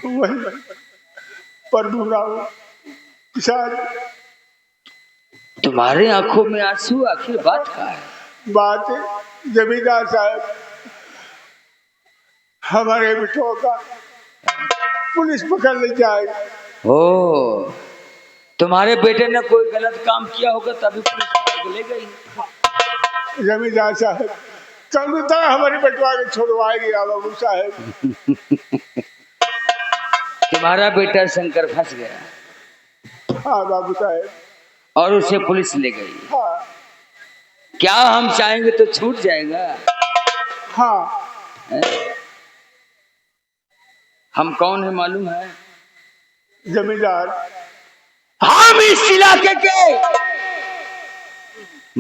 वही प्रभु राव किसान। तुम्हारे आंखों में आंसू, आखिर बात क्या है? बात जमींदार साहब, हमारे बिटों का पुलिस पकड़ ले जाए। ओ, तुम्हारे बेटे ने कोई गलत काम किया होगा तभी पुलिस पकड़ ले गई। जमींदार साहब कल तरह हमारी बटवा के छोड़वाएगी बाबू साहब। तुम्हारा बेटा शंकर फंस गया हाँ बाबू साहब। और उसे पुलिस ले गई। हाँ क्या हम चाहेंगे तो छूट जाएगा? हाँ। हम कौन है मालूम है? जमींदार। हम इस इलाके के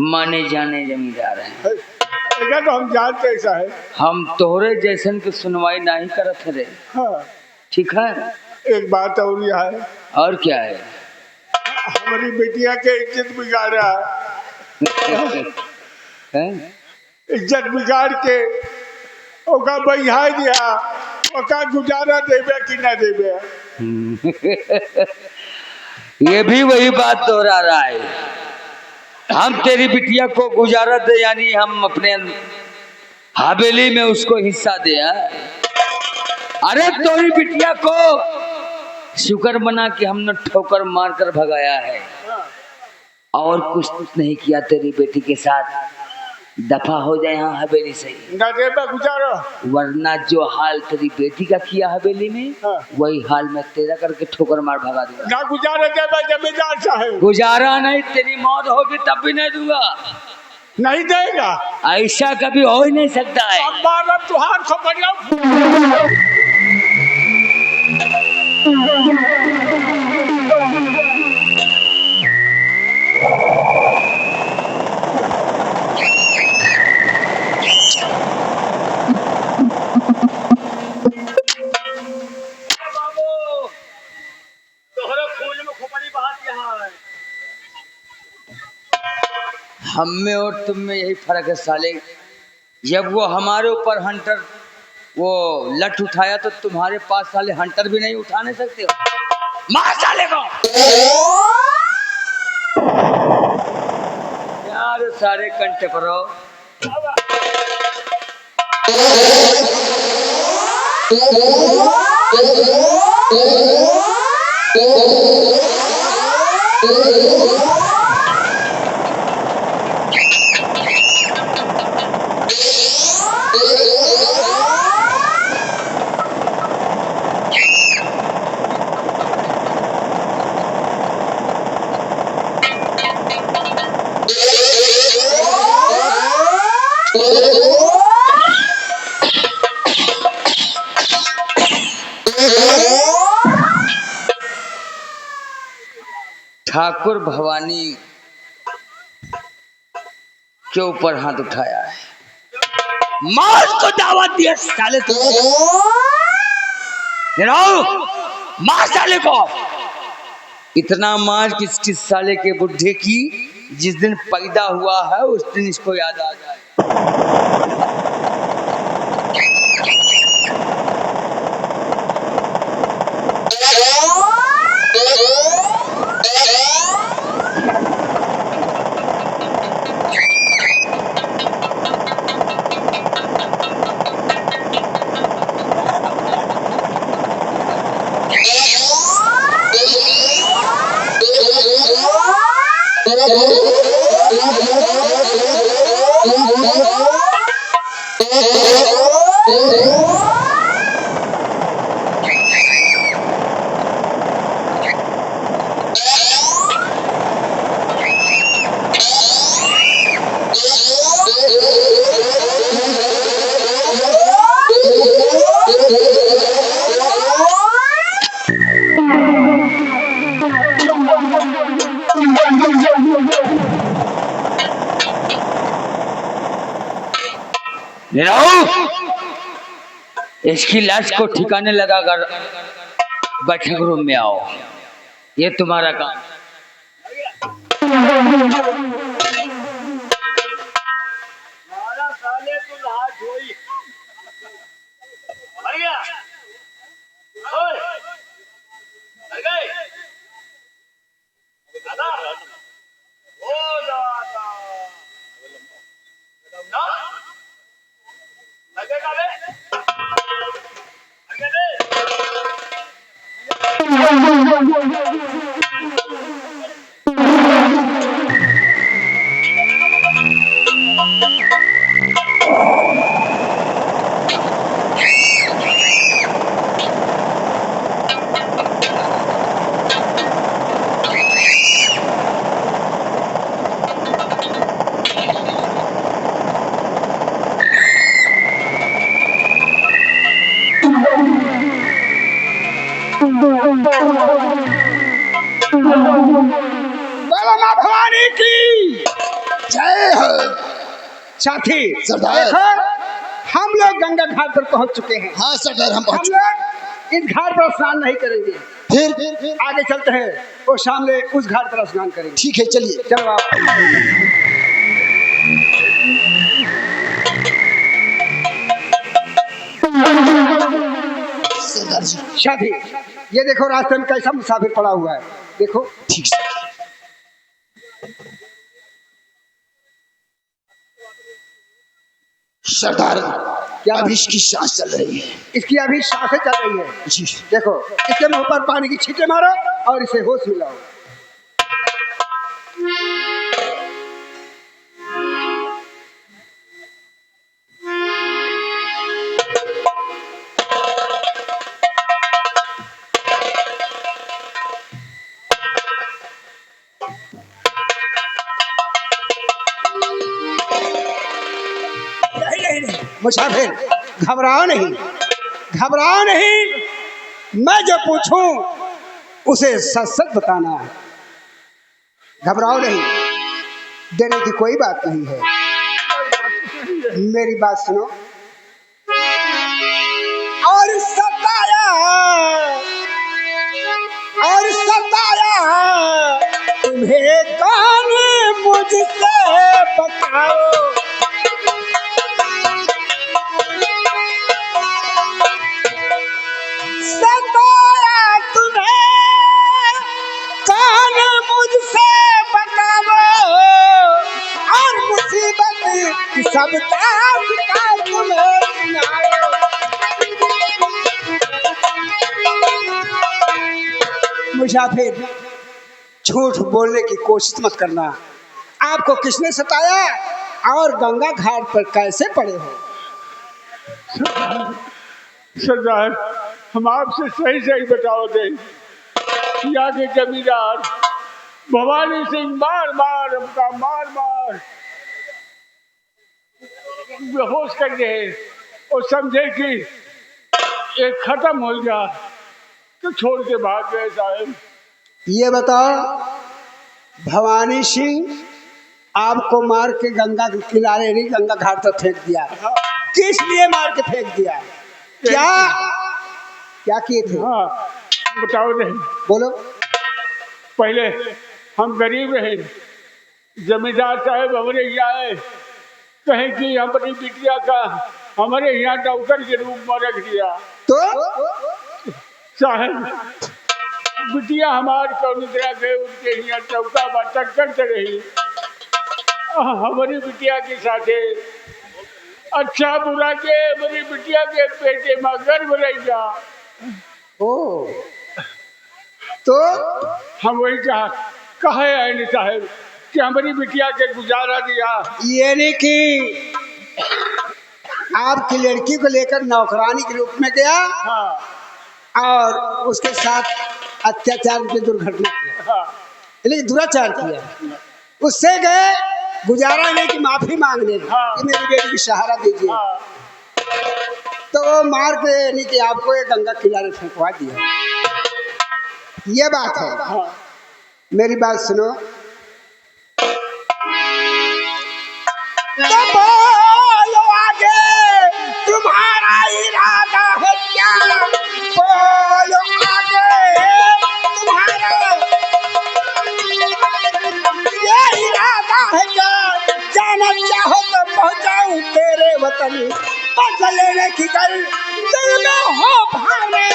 माने जाने जमींदार हैं। ऐसा तो हम जानते ऐसा है। हम तोहरे जैसन की सुनवाई नहीं करत रे। हाँ। ठीक है। एक बात और यह है। और क्या है? हमारी बेटिया के इज्जत बिगाड़ा। इज्जत बिगाड़ के ओका बहिहा दिया, ओका गुजारा देवे कि ना देवे। ये भी वही बात दोहरा रहा है। हम तेरी बिटिया को गुजारा दे यानी हम अपने हवेली में उसको हिस्सा दे। अरे तेरी बिटिया को शुक्र बना कि हमने ठोकर मारकर भगाया है और कुछ नहीं किया तेरी बेटी के साथ। दफा हो जाए यहाँ हवेली से ना देवे गुजारा, वरना जो हाल तेरी बेटी का किया हवेली में वही हाल में तेरा करके ठोकर मार भगा दूंगा। ना गुजारा देवे जमींदार साहब। गुजारा नहीं, तेरी मौत होगी तब भी नहीं दूंगा। नहीं देगा? ऐसा कभी हो ही नहीं सकता है। अब मारब तुहार खबर लो। हम में और तुम में यही फर्क है साले। जब वो हमारे ऊपर हंटर वो लठ उठाया तो तुम्हारे पास साले हंटर भी नहीं उठा नहीं सकते हो। मार साले को। यार सारे कंटे पर हो। ठाकुर भवानी के ऊपर हाथ उठाया है। मार को दावत दिया साले तू। मार साले को। इतना मार किस साले के बुढ़े की जिस दिन पैदा हुआ है उस दिन इसको याद आ जाए। इसकी लाश को ठिकाने लगाकर बैठक रूम में आओ। ये तुम्हारा काम। साले तू नहा धोई। बढ़िया। ओए बोलो माँ भवानी की जय हो। साथी सरदार। देखो, हम लोग गंगा घाट पर पहुंच चुके हैं। हाँ सरदार, हम हम पहुंच लोग इस घाट पर स्नान नहीं करेंगे, फिर आगे चलते हैं और सामने उस घाट पर स्नान करेंगे। ठीक है, चलिए। चलो आप। सरदार जी, साथी ये देखो, रास्ते में कैसा मुसाफिर पड़ा हुआ है, देखो। ठीक से। सरदार, क्या? अभी इसकी सांस चल रही है। इसकी अभी सांसें चल रही है। जी। देखो, इसके मुंह पर पानी की छींटे मारो और इसे होश में लाओ। मुसाफिर घबराओ नहीं, घबराओ नहीं, मैं जो पूछूं उसे सच सच बताना है। घबराओ नहीं, डरने की कोई बात नहीं है। मेरी बात सुनो। और सताया तुम्हें कौन मुझसे बताओ। सताया तुम्हें कौन मुझसे बताओ, और मुसीबत सब ताक का तुम्हें सुनाओ। मुसाफिर झूठ बोलने की कोशिश मत करना। आपको किसने सताया और गंगा घाट पर कैसे पड़े हो? सरदार, हम आपसे सही सही बताओ दे। यहाँ के जमींदार भवानी सिंह मार मार बेहोश कर दे और समझे कि ये खत्म हो गया तो छोड़ के भाग गए साहब। ये बताओ, भवानी सिंह आपको मार के गंगा के किनारे नहीं, गंगा घाट पर फेंक दिया। किस लिए मार के फेंक दिया? क्या क्या किए थे? हाँ बताओ दे। बोलो। पहले हम गरीब रहे, जमींदार साहब हमारे यहाँ आए, कहे कि हमारी बिटिया का हमारे यहाँ डॉक्टर के रूप में रख दिया। तो साहब बिटिया हमारे कौनिद्रा गए, उनके यहाँ चौका बाटक करते रही। हमारी बिटिया के साथे अच्छा बुरा के हमारी बिटिया के पेटे में गर्भ रहेगा। ओ, तो हम वही कहे आए साहब कि हमारी बिटिया के गुजारा दिया। ये नहीं कि आपकी लड़की को लेकर नौकरानी के रूप में गया हाँ और उसके साथ अत्याचार की दुर्घटना किया, हाँ लेकिन दुराचार किया। उससे गए गुजारा नहीं कि माफी मांगने हाँ। कि मेरी बेटी की सहारा दीजिए। हाँ तो वो मार के नहीं कि आपको ये गंगा किनारे फेंकवा दिया। ये बात है। हाँ मेरी बात सुनो। तो बोलो आगे, तुम्हारा इरादा है क्या? बोलो आगे, तुम्हारा ये इरादा है क्या? जाना चाहो तो पहुंचाऊं तेरे वतन, बदले लेने की गल दिल में हो भावने,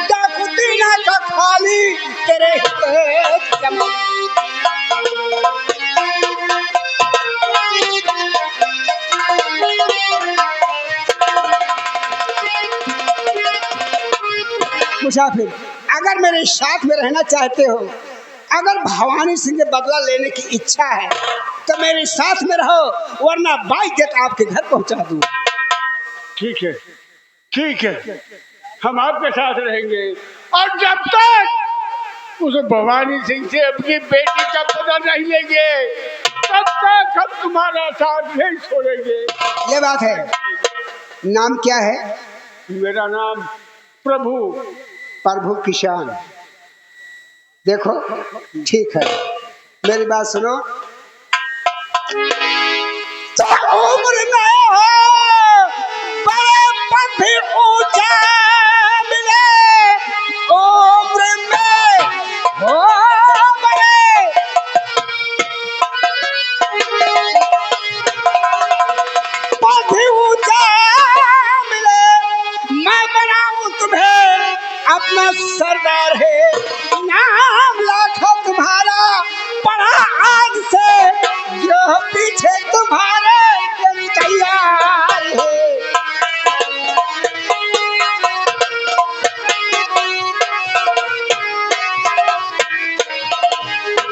डाकू दीना का खाली तेरे हित जमा। मुसाफिर अगर मेरे साथ में रहना चाहते हो, अगर भवानी सिंह से बदला लेने की इच्छा है तो मेरे साथ में रहो, वरना बाइक देकर आपके घर पहुंचा दूं। ठीक है, ठीक है, हम आपके साथ रहेंगे। और जब तक उस भवानी सिंह से अपनी बेटी का पता नहीं लेंगे, तब तक हम तुम्हारा साथ नहीं छोड़ेंगे। ये बात है। नाम क्या है? मेरा नाम प्रभु। प्रभु किसान। देखो ठीक है, मेरी बात सुनो। उम्र में हो बड़े पद भी ऊंचा मिले, उम्र में हो बड़े पद भी ऊंचा मिले, मैं बनाऊं तुम्हें अपना सरदार है, नाम लाखों तुम्हारा पढ़ा आज से, जो पीछे तुम्हारे तैयार है।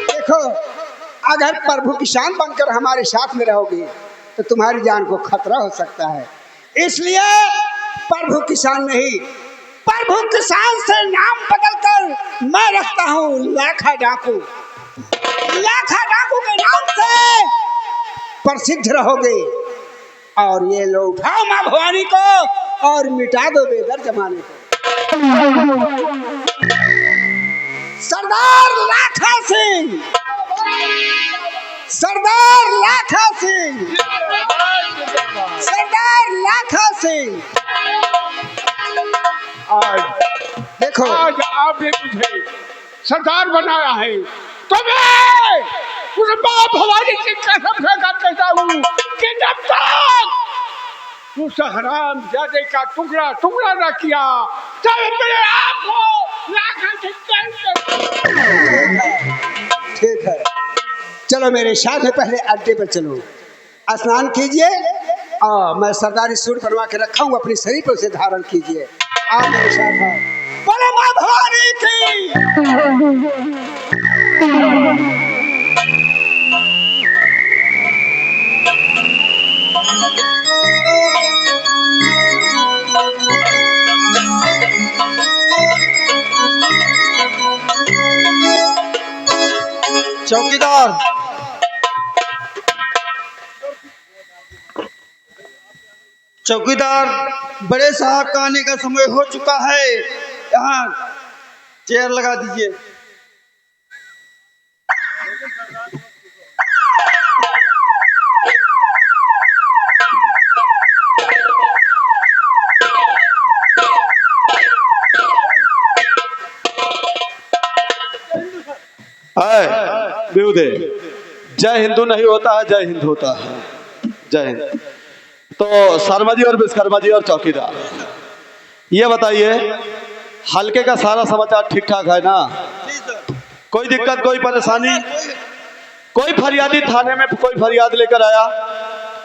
देखो, अगर प्रभु किसान बनकर हमारे साथ में रहोगे तो तुम्हारी जान को खतरा हो सकता है, इसलिए प्रभु किसान नहीं, प्रभु किसान से नाम बदलकर मैं रखता हूँ लाखा डाकू। लाखा डाकू के नाम से प्रसिद्ध रहोगे। और ये लो उठाओ माँ भवानी को और मिटा दो बेदर जमाने को। सरदार लाखा सिंह, सरदार लाखा सिंह, सरदार लाखा सिंह। आज देखो, आज आपने मुझे सरदार बनाया है, तो मैं उस माँ भवानी की कसम खाकर कहता हूँ कि जब तक उस हरामजादे का टुकड़ा टुकड़ा न किया, तब मेरे आप को लाखा से ठीक है, चलो मेरे साथ में पहले अड्डे पर चलो, स्नान कीजिए और मैं सरदारी सूट बनवा के रखा हूँ, अपने शरीर पर उसे धारण कीजिए। आप मेरे साथ आओ। बोलो माँ भवानी की। चौकीदार, चौकीदार, बड़े साहब का आने का समय हो चुका है, यहाँ चेयर लगा दीजिए। बेहुदे, जय हिंदू नहीं होता है, जय हिंद होता है। जय हिंद। तो शर्मा जी और विश्वकर्मा जी और चौकीदार, ये बताइए हल्के का सारा समाचार ठीक ठाक है ना? कोई दिक्कत, कोई परेशानी? कोई फरियादी थाने में कोई फरियाद लेकर आया?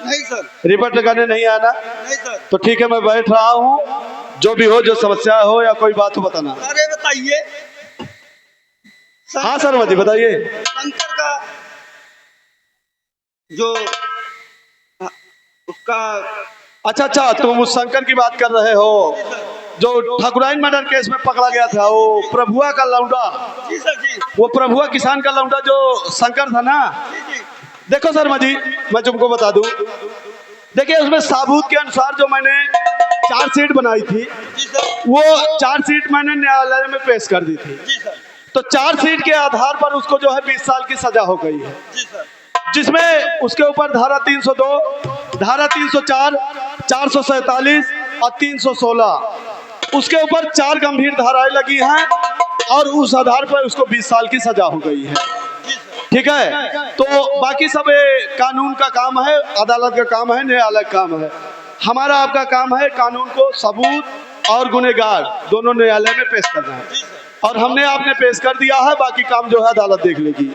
नहीं सर। रिपोर्ट लगाने नहीं आया ना? नहीं सर। तो ठीक है, मैं बैठ रहा हूँ, जो भी हो, जो समस्या हो या कोई बात हो बताना। अरे बताइए। हाँ शर्मा जी बताइए। शंकर का जो उसका, अच्छा, तुम उस शंकर की बात कर रहे हो जो ठाकुराइन मर्डर केस में पकड़ा गया था, वो प्रभुआ का लौंडा। जी सर जी। वो प्रभुआ किसान का लौंडा जो शंकर था ना? जी जी। देखो शर्मा जी, मैं तुमको बता दूं, देखिए उसमें साबूत के अनुसार जो मैंने चार्जशीट बनाई थी, जी सर। वो चार्जशीट मैंने न्यायालय में पेश कर दी थी। जी सर। तो चार्जशीट के आधार पर उसको जो है 20 साल की सजा हो गई है, जी सर। जिसमें उसके ऊपर धारा 302, धारा 304, 447 और 316, उसके ऊपर 4 गंभीर धाराएं लगी हैं और उस आधार पर उसको 20 साल की सजा हो गई है। ठीक है, तो बाकी सब कानून का काम है, अदालत का काम है, न्यायालय का काम है। हमारा आपका काम है कानून को सबूत और गुनहगार दोनों न्यायालय में पेश करना है, और हमने आपने पेश कर दिया है, बाकी काम जो है अदालत देख लेगी।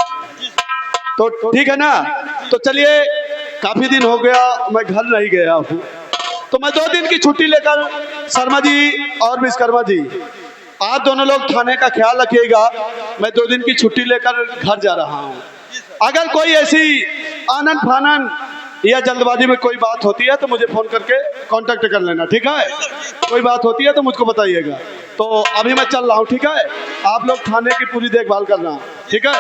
तो ठीक है ना? तो चलिए, काफी दिन हो गया मैं घर नहीं गया हूँ, तो मैं 2 दिन की छुट्टी लेकर शर्मा जी और विश्वकर्मा जी आप दोनों लोग थाने का ख्याल रखिएगा। मैं 2 दिन की छुट्टी लेकर घर जा रहा हूँ। अगर कोई ऐसी आनन फानन या जल्दबाजी में कोई बात होती है तो मुझे फोन करके कांटेक्ट कर लेना, ठीक है? कोई बात होती है तो मुझको बताइएगा। तो अभी मैं चल रहा हूँ, ठीक है? आप लोग थाने की पूरी देखभाल करना, ठीक है?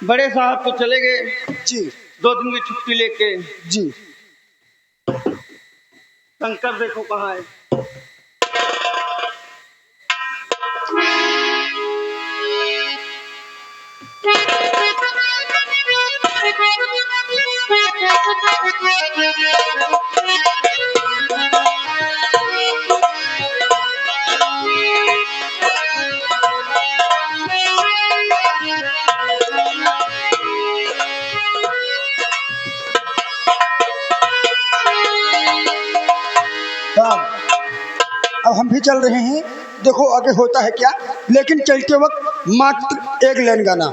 बड़े साहब तो चले गए जी, 2 दिन की छुट्टी लेके जी। शंकर देखो कहाँ है। अब हम भी चल रहे हैं, देखो आगे होता है क्या। लेकिन चलते वक्त मात्र एक लाइन गाना।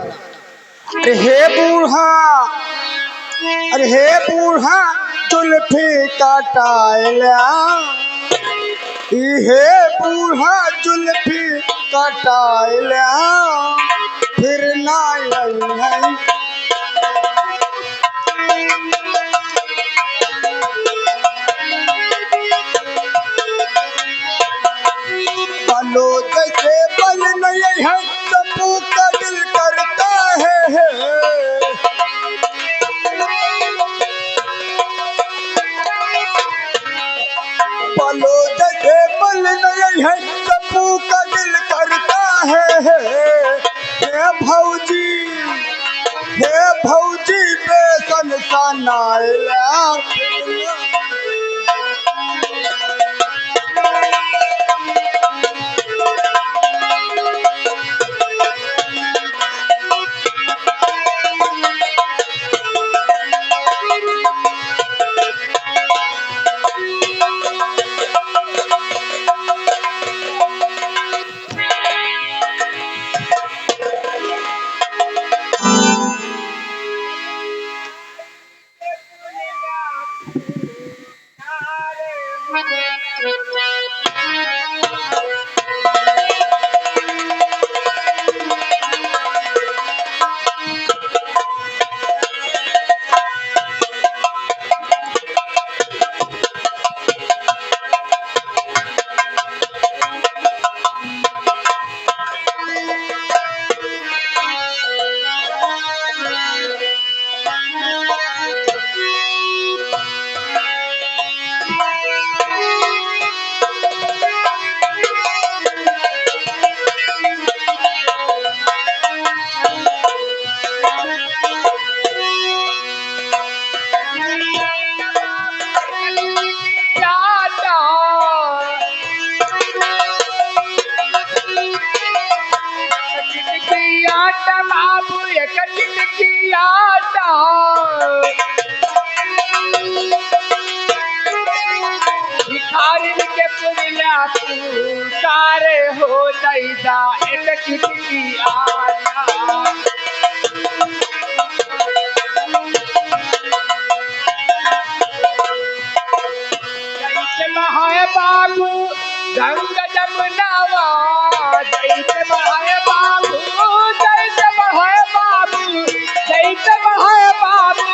अरे हे बूढ़ा, अरे हे बूढ़ा जुल्फी काटाइला, हे बूढ़ा जुल्फी काटाइला, फिर ना आई है। बालो जैसे बल नहीं है, सबू का दिल करता है। बालो जैसे बल नहीं है, सबू का दिल करता है। हे भौजी बेसन सनाइला, सारे हो दैदा एक चिटकी आना। जैसे महाय बाबू गंग जमुनावा, जैसे महाय बाबू, जैसे महाय बाबू, जैसे महाय बाबू।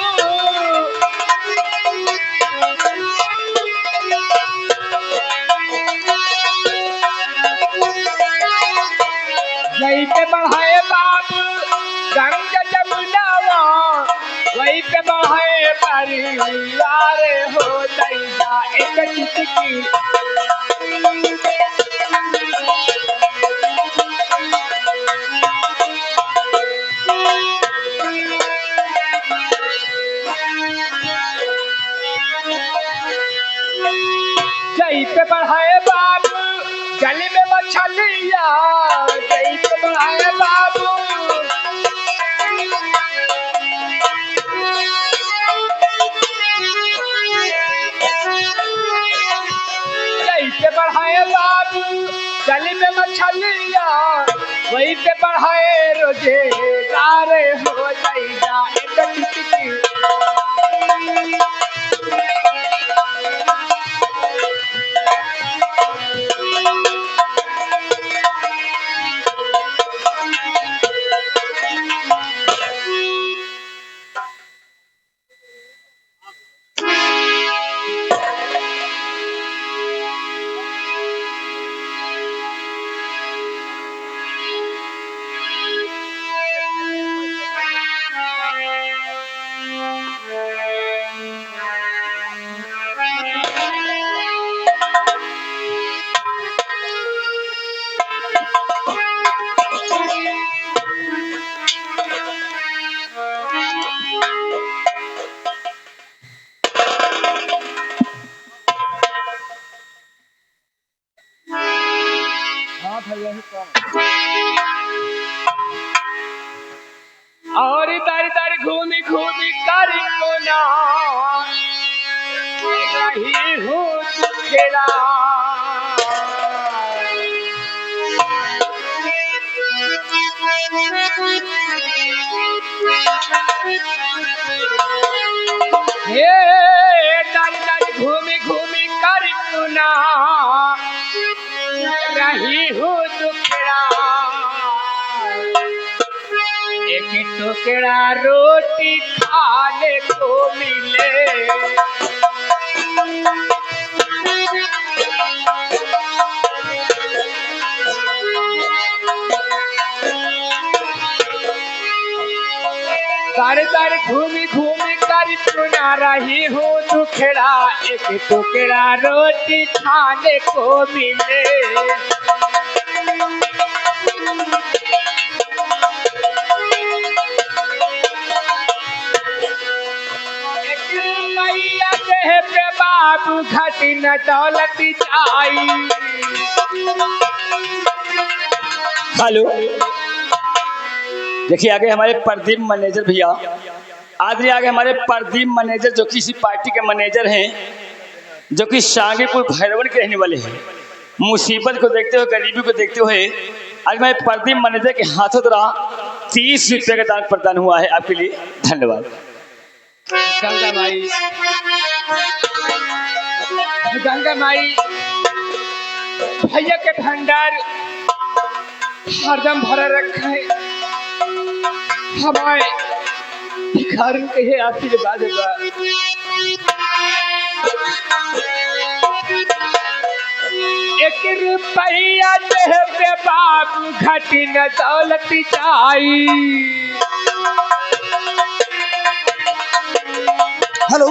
वही पे बढ़ाए बाबू गंग जमुनावा, वही पे बढ़ाए परिवार हो दैदा एक चिटकी। जही पे बढ़ाए बाबू गली में मछलिया, जही पे बढ़ाए बाबू। जही पे बढ़ाए बाबू गली में मछलिया, वही पे बढ़ाए रोजेगार हो जाएगा और दर दर घूमी घूमी कर कोना रही हूँ दुखेड़ा हे दर दर घूमी घूमी कर कोना रही हूँ दुखेड़ा एक टुकड़ा रोटी खाने को मिले दर दर घूमी घूमी कर सुना रही हूँ दुखड़ा एक टुकड़ा रोटी खाने को मिले पे बाबू घटी न दौलत आई। हेलो, देखिए आगे हमारे प्रदीप मैनेजर भैया आदमी आगे हमारे प्रदीप मैनेजर जो किसी पार्टी के मैनेजर हैं, जो कि शांगीपुर भैरवन के रहने वाले हैं। मुसीबत को देखते हुए, गरीबी को देखते हुए आज हमारे प्रदीप मैनेजर के हाथों द्वारा 30 रुपये का दान प्रदान हुआ है। आपके लिए धन्यवाद। गंगा माई, गंगा माई भैया के भंडार हरदम भरा रखा है। हमारे भिखारी के ही आशीर्वाद बा। एक रुपया दे पे बाबू घटी न दौलत आई। हेलो,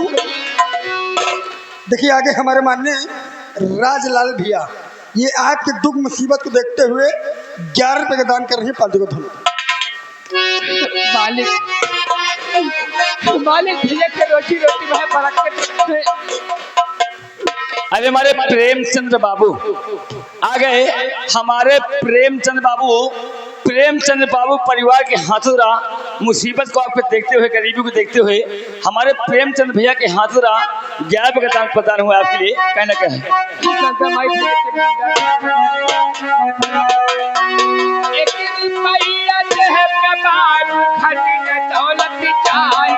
देखिए आगे हमारे माननीय राजलाल भैया ये आपके दुख मुसीबत को देखते हुए 11 रुपए का दान कर रहे हैं। 5 को धन्यवाद। मालिक मालिक भैया के रोटी रोटी में बरकत है। अरे हमारे प्रेमचंद्र बाबू आ गए। हमारे प्रेमचंद्र बाबू परिवार के हाथों द्वारा मुसीबत को आपको देखते हुए, गरीबी को देखते हुए हमारे प्रेमचंद्र भैया के हाथों द्वारा 11 रुपये का दान प्रदान हुआ। आपके लिए कहना क्या है? एक रुपया दे पे बाबू घटी न दौलत आई।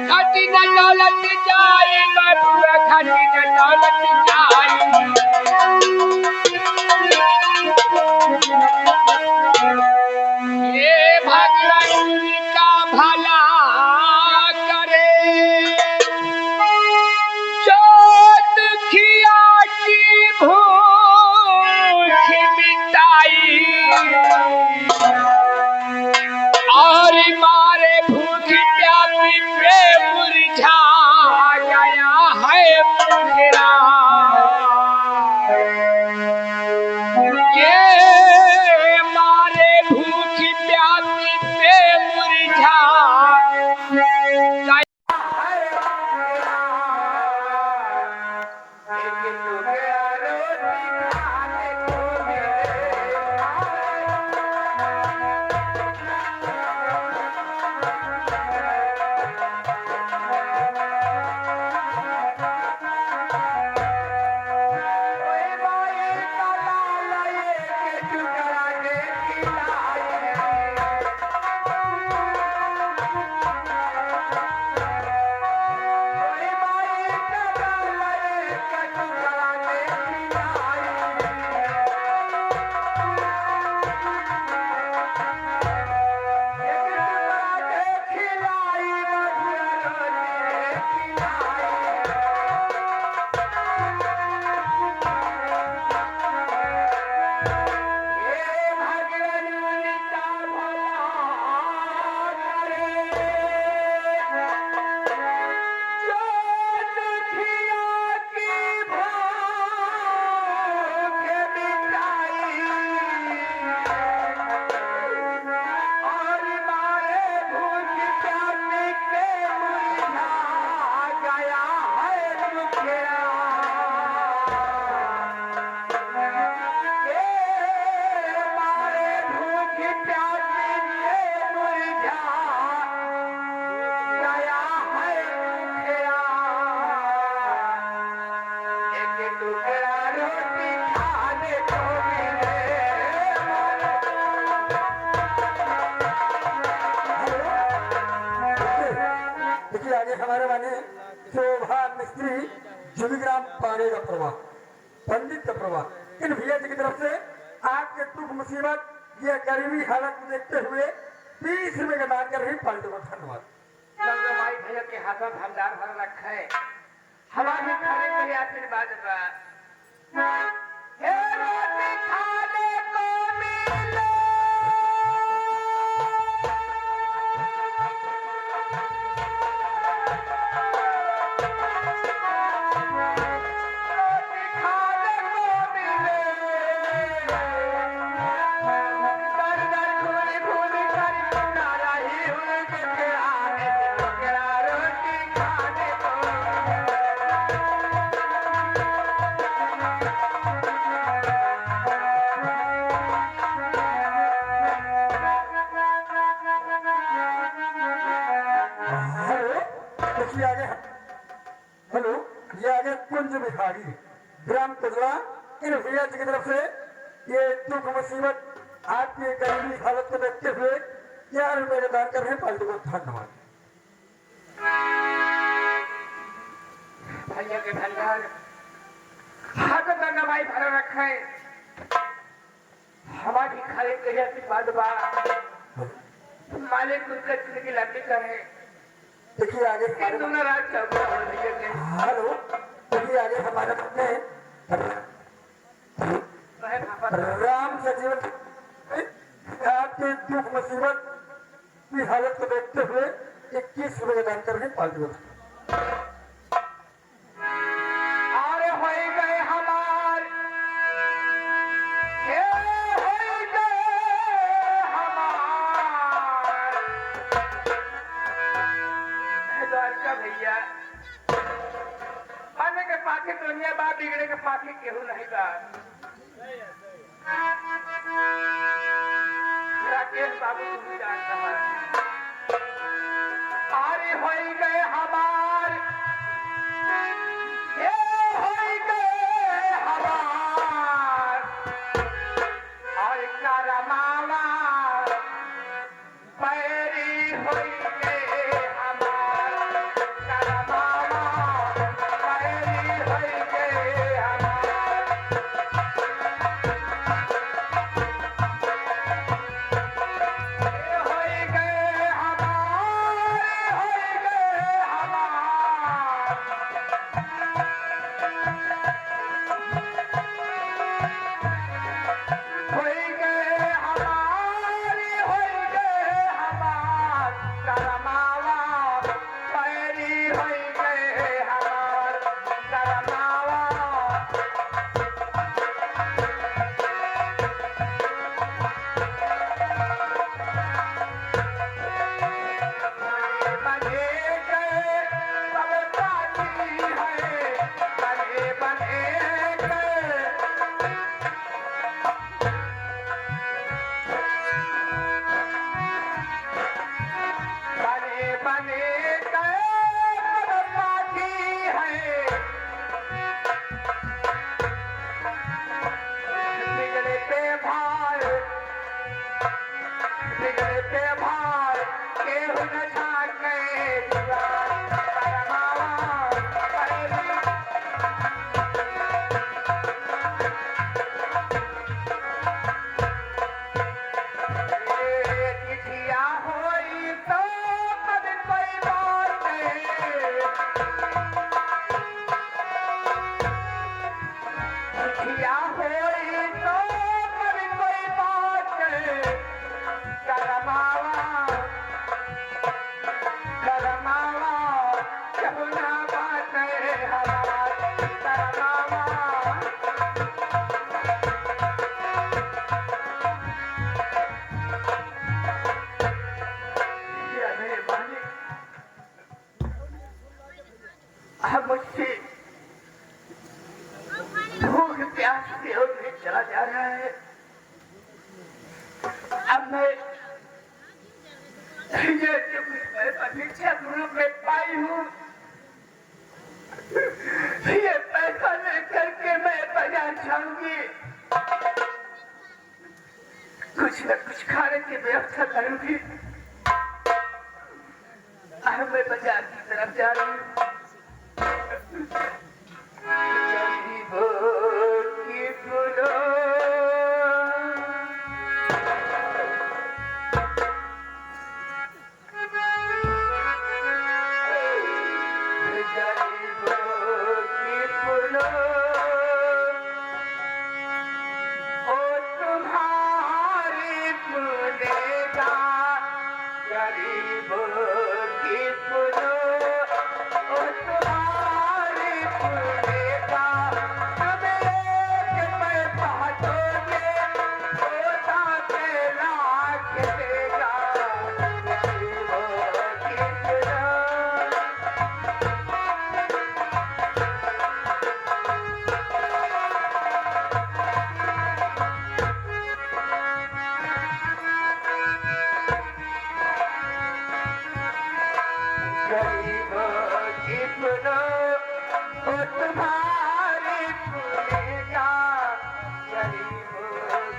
घटी न दौलत जाए बाबू घटी न दौलत जाए। ये भगवान का भला करे जो दुखिया की भूख श्री जुबिग्राम पांडे का प्रभाव, पंडित का प्रभाव। इन भैया जी की तरफ से आपके दुख मुसीबत ये गरीबी हालत को देखते हुए 20 रुपए का दान कर रही पार्टी को धन्यवाद। भाई भैया के हाथ में भंडार भर रखा है, हमारे खाने के लिए आशीर्वाद बा। हे रोटी खाने को मिले, रोटी खाने को मिले, दर दर घूरी घूरी करी नारा ही हुए के आने तेरा रोटी खाने को हेलो, देखिए आगे, हेलो, ये आगे कुंज भिखारी ग्राम तजला। इन भैया जी की तरफ से ये दुख मुसीबत आपकी गरीबी हालत को देखते हुए 11 रुपए का दान कर रहे हैं पार्टी को धन्यवाद। भैया के भंडार हाथ में नवाई भर रखा है, हमारी खाने के लिए आशीर्वाद बा। मालिक उनका जिंदगी लंबी करे, देखिए आगे इन दोनों रात चौका हो भैया के। हेलो, देखिए आगे हमारे अपने कहे पापा राम सजीवन आपके दुख मुसीबत की हालत को देखते हुए 21 रुपए का दान कर रहे हैं पार्टी को। अरे होई गए हमार, हे होई गए हमार, द्वारका भैया आने के पाथे दुनिया बा, बिगड़े के पाथे केहू नहीं बा। राकेश बाबू तुम जानता है, अरे होई गए हमार, ये होई गए हमार, और करमावा पैरी होई गए हमार, करमावा पैरी होई गए हमार। ये होई गए हमार, होई गए हमार, होई गए हमारी, होई गए हमार, करमावा पैरी होई गए हमार, करमावा। बने गए सब पानी है, बने गए बने बने गए सब पानी है, बिगड़े पे भार, बिगड़े पे भार, केहू न झाके दीवार, करमावा पैरी। चिठिया होई तो कभी कोई बात नहीं, चिठिया होई तो कभी कोई बात नहीं, करमावा करमावा जब ना बात है हमार, करमावा। ये मेरे मालिक अब मुझसे भूख प्यास से होने चला जा रहा है। अब मैं ये जो कुछ मेरे पीछे रूप में पाई हूँ, ये पैसा लेकर के मैं बाजार जाऊंगी, कुछ न कुछ खाने की व्यवस्था करूंगी। अब मैं बाजार की तरफ जा रही हूँ।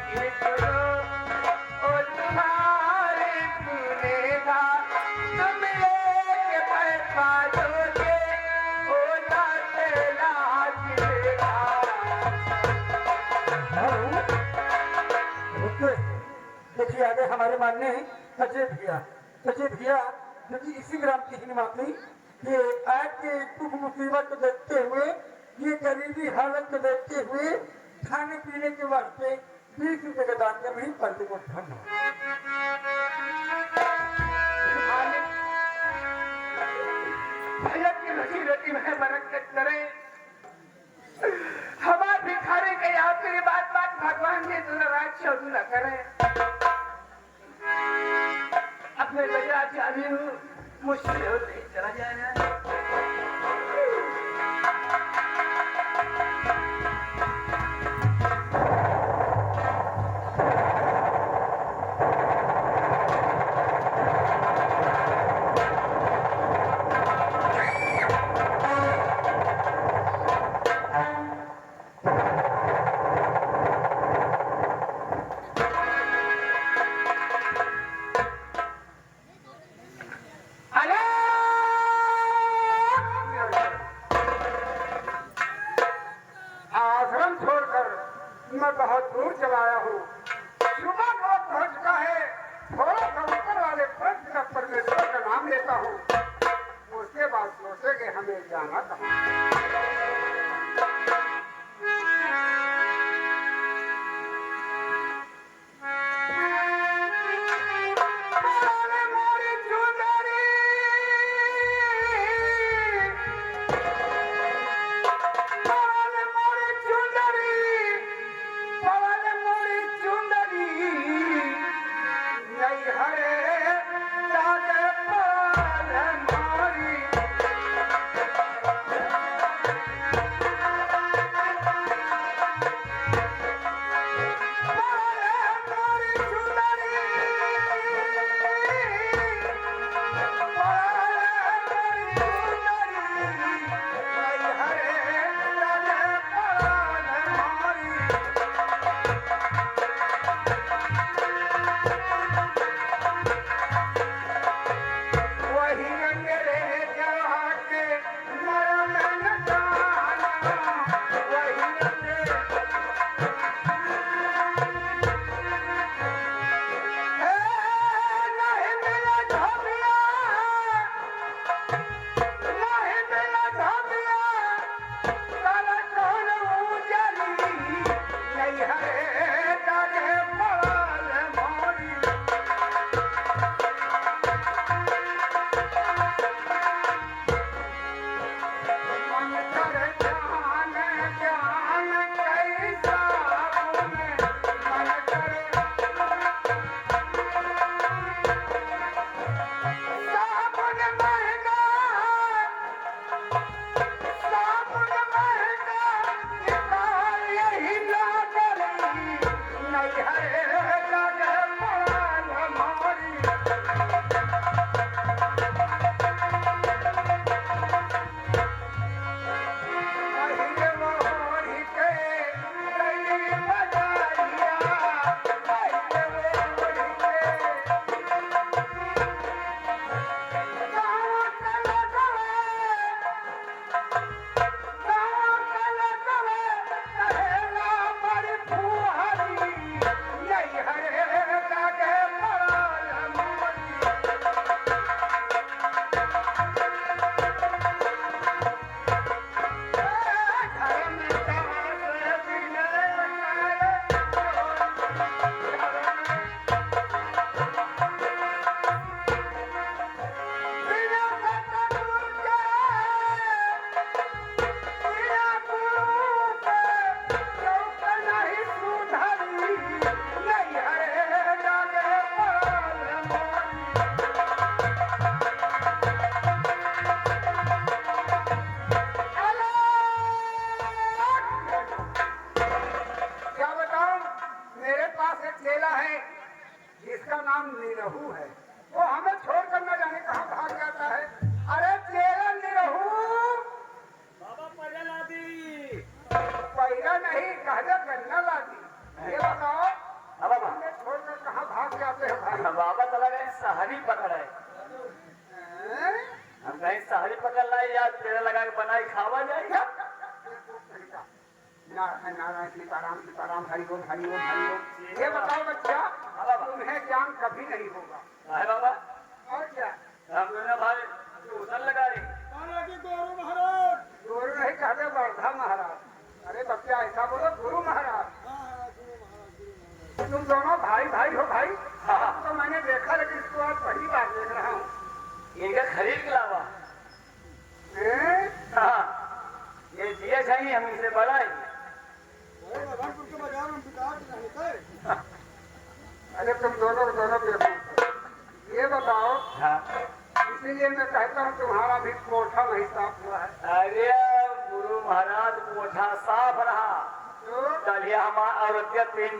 एक रो ओ तुम्हारे सुनेगा तुम एक पैसा दोगे ओ लाते लाज देगा। देखिए आगे हमारे मानने सचेत किया क्योंकि इसी ग्राम की ही निवासी ये आज के दुख मुसीबत को देखते हुए, ये गरीबी हालत को देखते हुए खाने पीने के वास्ते 20 रुपए का दान कर रही प्रति को धन्यवाद। भैया की रोजी रोटी में बरकत करे। हमारे भिखारी के यहाँ फिर बात भगवान जी नाराज चौध न करे। अपने बजा चाली हूँ मुश्किल होते चला जाएगा। आश्रम छोड़कर मैं बहुत दूर चला आया हूँ। सुबह बहुत हो चुका है, थोड़ा सा ऊपर वाले प्रश्न का परमेश्वर का नाम लेता हूँ, उसके बाद सोचेंगे हमें जाना था। सहरी पकड़ है। हम कहीं सहरी पकड़ लाई या तेरे लगा के बनाई खावा जाएगा। नारायण नारायण सीताराम सीताराम हरि ओम हरि ओम हरि ओम। ये बताओ बच्चा, तुम्हें ज्ञान कभी नहीं होगा। है बाबा, और क्या? हम दोनों भाई ट्यूशन लगा रहे। गुरु नहीं कहते, वर्धा महाराज। अरे बच्चा ऐसा बोलो, गुरु महाराज। तुम दोनों भाई भाई हो भाई? हाँ तो मैंने देखा, लेकिन इसको आज पहली बार देख रहा हूँ। इनका खरीद के लावा। हाँ, ये दिया चाहिए, हम इनसे बड़ा है। अरे तुम दोनों बेवकूफ। ये बताओ, हाँ, इसीलिए मैं कहता हूँ तुम्हारा भी कोठा नहीं साफ हुआ है। अरे गुरु महाराज कोठा साफ रहा। तो कल हमारा औरतिया 3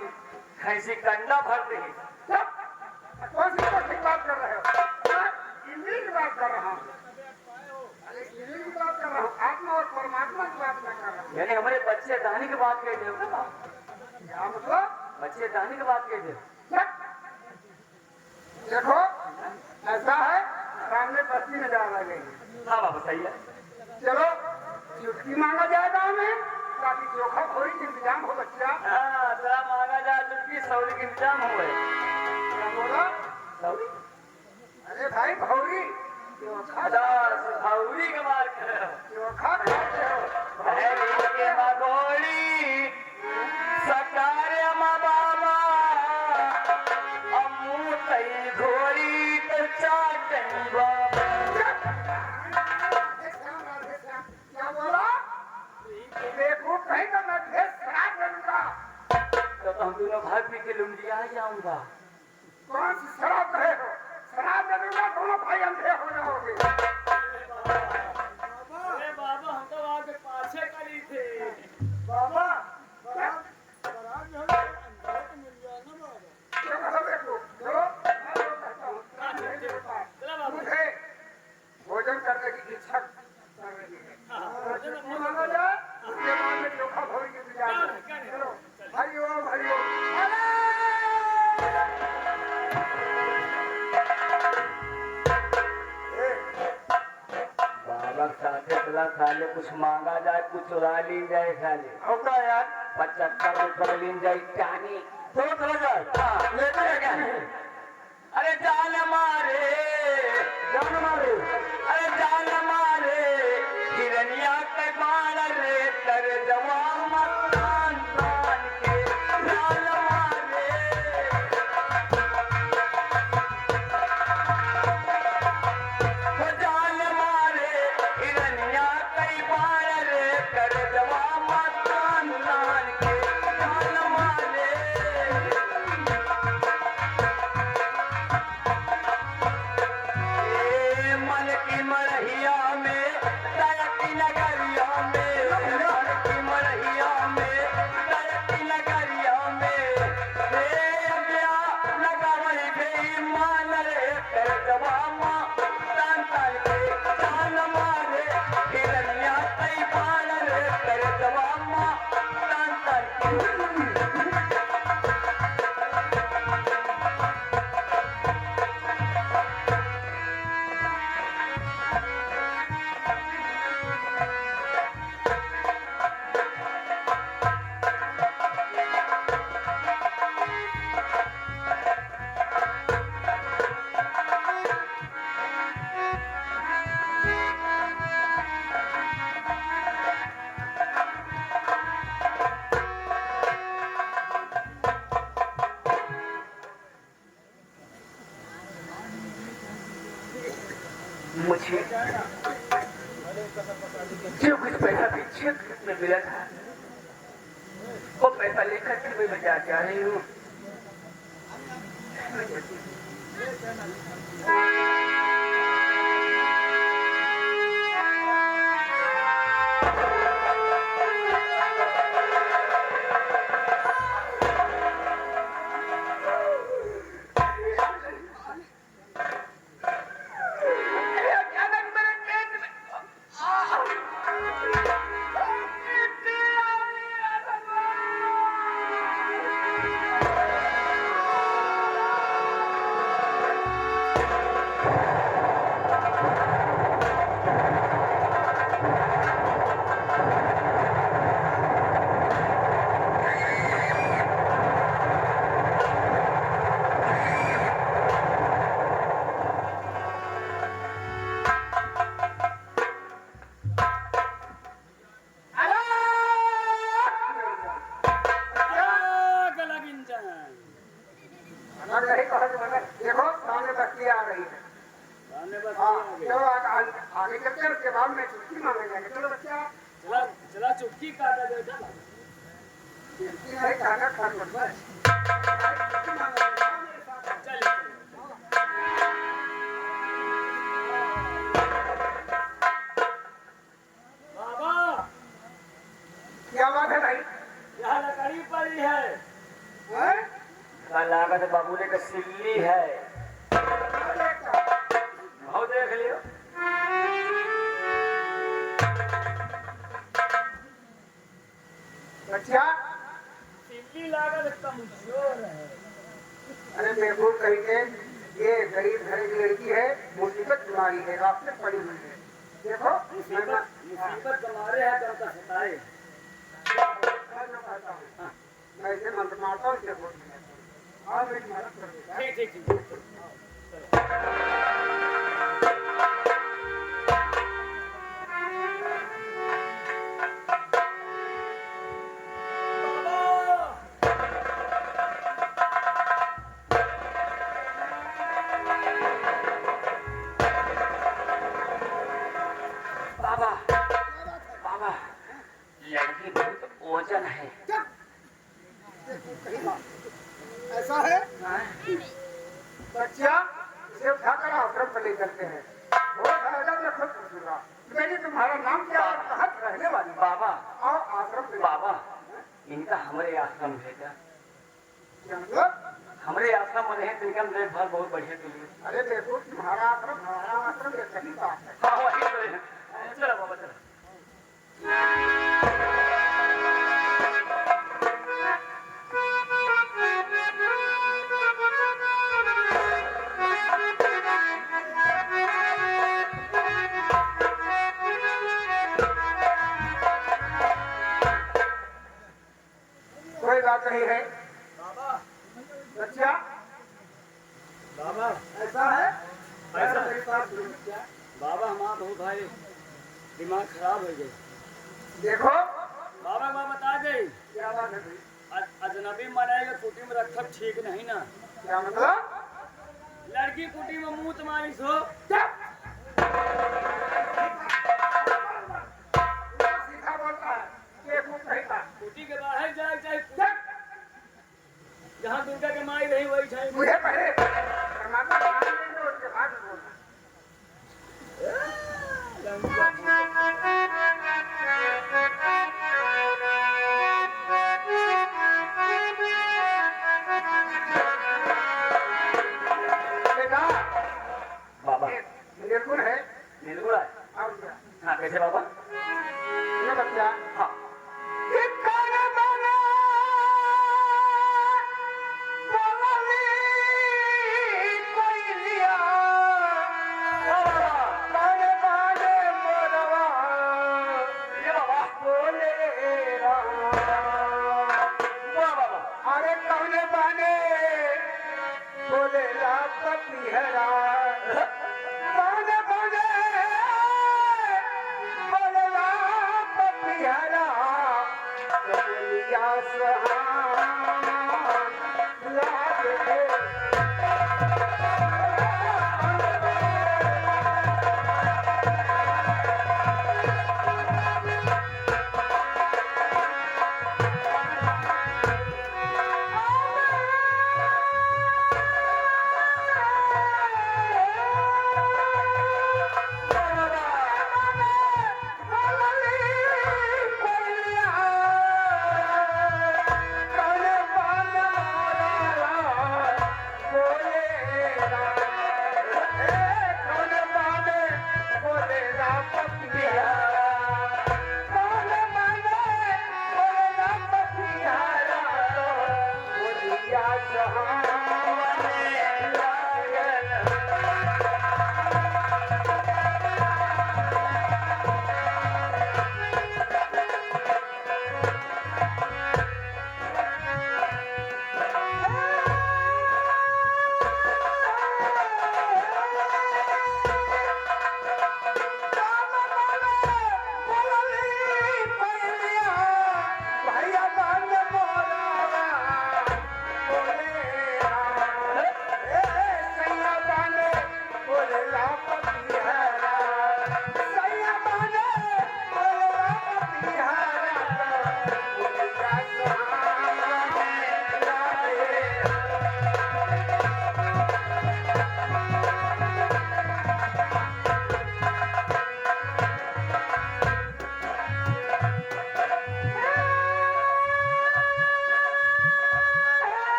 खैसी कंडा भर दी। कौन सी कोठी बात कर रहे हो? इंद्री की बात कर रहा हूँ। अरे इंद्री की बात कर रहा हूँ, आत्मा और परमात्मा की बात नहीं कर रहा हूँ। यानी हमारे बच्चे दानी की बात कह दे ना। क्या मतलब? बच्चे दानी की बात कह दे। देखो ऐसा है, सामने बस्ती में जाना गई। हाँ बाबा सही है। चलो चुटकी मांगा जाए गाँव में, ताकि चोखा खोरी का इंतजाम हो बच्चा। हाँ, जरा मांगा जाए चुटकी, सौरी के इंतजाम हो गए। क्या बोला? सौरी? अरे भाई भौरी, चोखा सौरी के बात कर रहे हो। चोखा खाते हो। भैरी के मगोड़ी सकार बाबा अमू तई घोड़ी तो चाटनी बाबा। क्या बोला? बेवकूफ कहीं का, मैं भेज शराब लूंगा। तो हम दोनों भाई पी के लुंडिया आ जाऊंगा। कौन सी शराब कहे हो? शराब लूंगा, दोनों भाई अंधे हो जाओगे। अरे बाबा, हम तो आगे पाछे करी थे। बाबा मुझे भोजन करने की इच्छा कर रही है। मांगा जाए, उसके बाद में चोखा भौरी के इंतजाम है। चलो हरि ओम हरि ओम। बाबा साथे चला खाले, कुछ मांगा जाए, कुछ चुरा ली जाए खाले। होता यार, 75 रुपये ली जाए टानी। तो चला जाए। हाँ, लेते हैं क्या? अरे जान मारे, जान मारे। अरे जान मारे, हिरनिया के बाण रे कर जवान मतान तान के जान मारे। वो जान मारे, हिरनिया के बाण रे कर जवान मतान तान के जान मारे। मन की मरहिया में, की नगरिया में, मन की मरहिया में, की नगरिया में, लगा वही गई मान रे कर जवामा तान तान के जान मारे, हिरनिया कई बाण रे कर जवामा तान तान के। मुझे जो कुछ पैसा पीछे में मिला था, वो पैसा लेकर के मैं बाजार जा रही हूँ। हाँ नहीं कहा तो मैंने देखो सामने बस्ती आ रही है। हाँ चलो आगे चलते हैं उसके बाद में छुट्टी मांगे जाएंगे। चलो बच्चा चला चला चुटकी काटा दे चला छुट्टी नहीं कागज खा पड़ता है। छुट्टी मांगे जाएंगे मेरे साथ। चल बाबा क्या बात है भाई? यहाँ लकड़ी पड़ी है। हैं? लागत बाबूले का सिल्ली है। भाव देख लियो। बच्चा सिल्ली लागत कमजोर है। अरे बेवकूफ कहीं के ये गरीब घर की लड़की है, मुसीबत बीमारी है, रास्ते पड़ी हुई है। देखो मुसीबत कमारे है तो का सताए। मैं इसे मंत्र मारता हूँ, इसे वोट देता हूँ। और मेरी मदद कर देगा। ठीक ठीक ठीक। बाबा बाबा लड़की बहुत ओजन है। ऐसा है बच्चा, इसे उठाकर आश्रम पर ले चलते हैं। मैं खुद पूछूंगा बेटी तुम्हारा नाम क्या और कहाँ रहने वाली? बाबा और आश्रम पे बाबा इनका हमारे आश्रम है क्या? क्या मतलब? हमारे आश्रम में रहे तो इनका देखभाल बहुत बढ़िया के लिए। अरे देखो तुम्हारा आश्रम हमारा आश्रम एक सही बात है। हाँ वही तो है। चलो बाबा चलो। कोई बात नहीं है बच्चा। बाबा ऐसा है ऐसा मेरी बात सुनो क्या? बाबा हमारा बहुत भाई दिमाग खराब हो गई। देखो बाबा को बता दे क्या बात है भाई? अजनबी मनाएगा कुटी में रखब ठीक नहीं ना। क्या मतलब? लड़की कुटी में मुंह तुम्हारी सो सीधा बोलता है, बेवकूफ कहीं का। कुटी के बाहर जाए चाहे जहाँ दुर्गा के माई रही वही चाहिए। मुझे पहले टमाटर खाने देंगे, उसके बाद बोलना। बेटा बाबा निर्गुण है निर्गुण है। और क्या? हाँ कैसे बाबा? ये बच्चा हाँ अरे कौन बने बोले लापती हरा कौन बने बोले लापती हरा बोलिया सुहान लागे भैया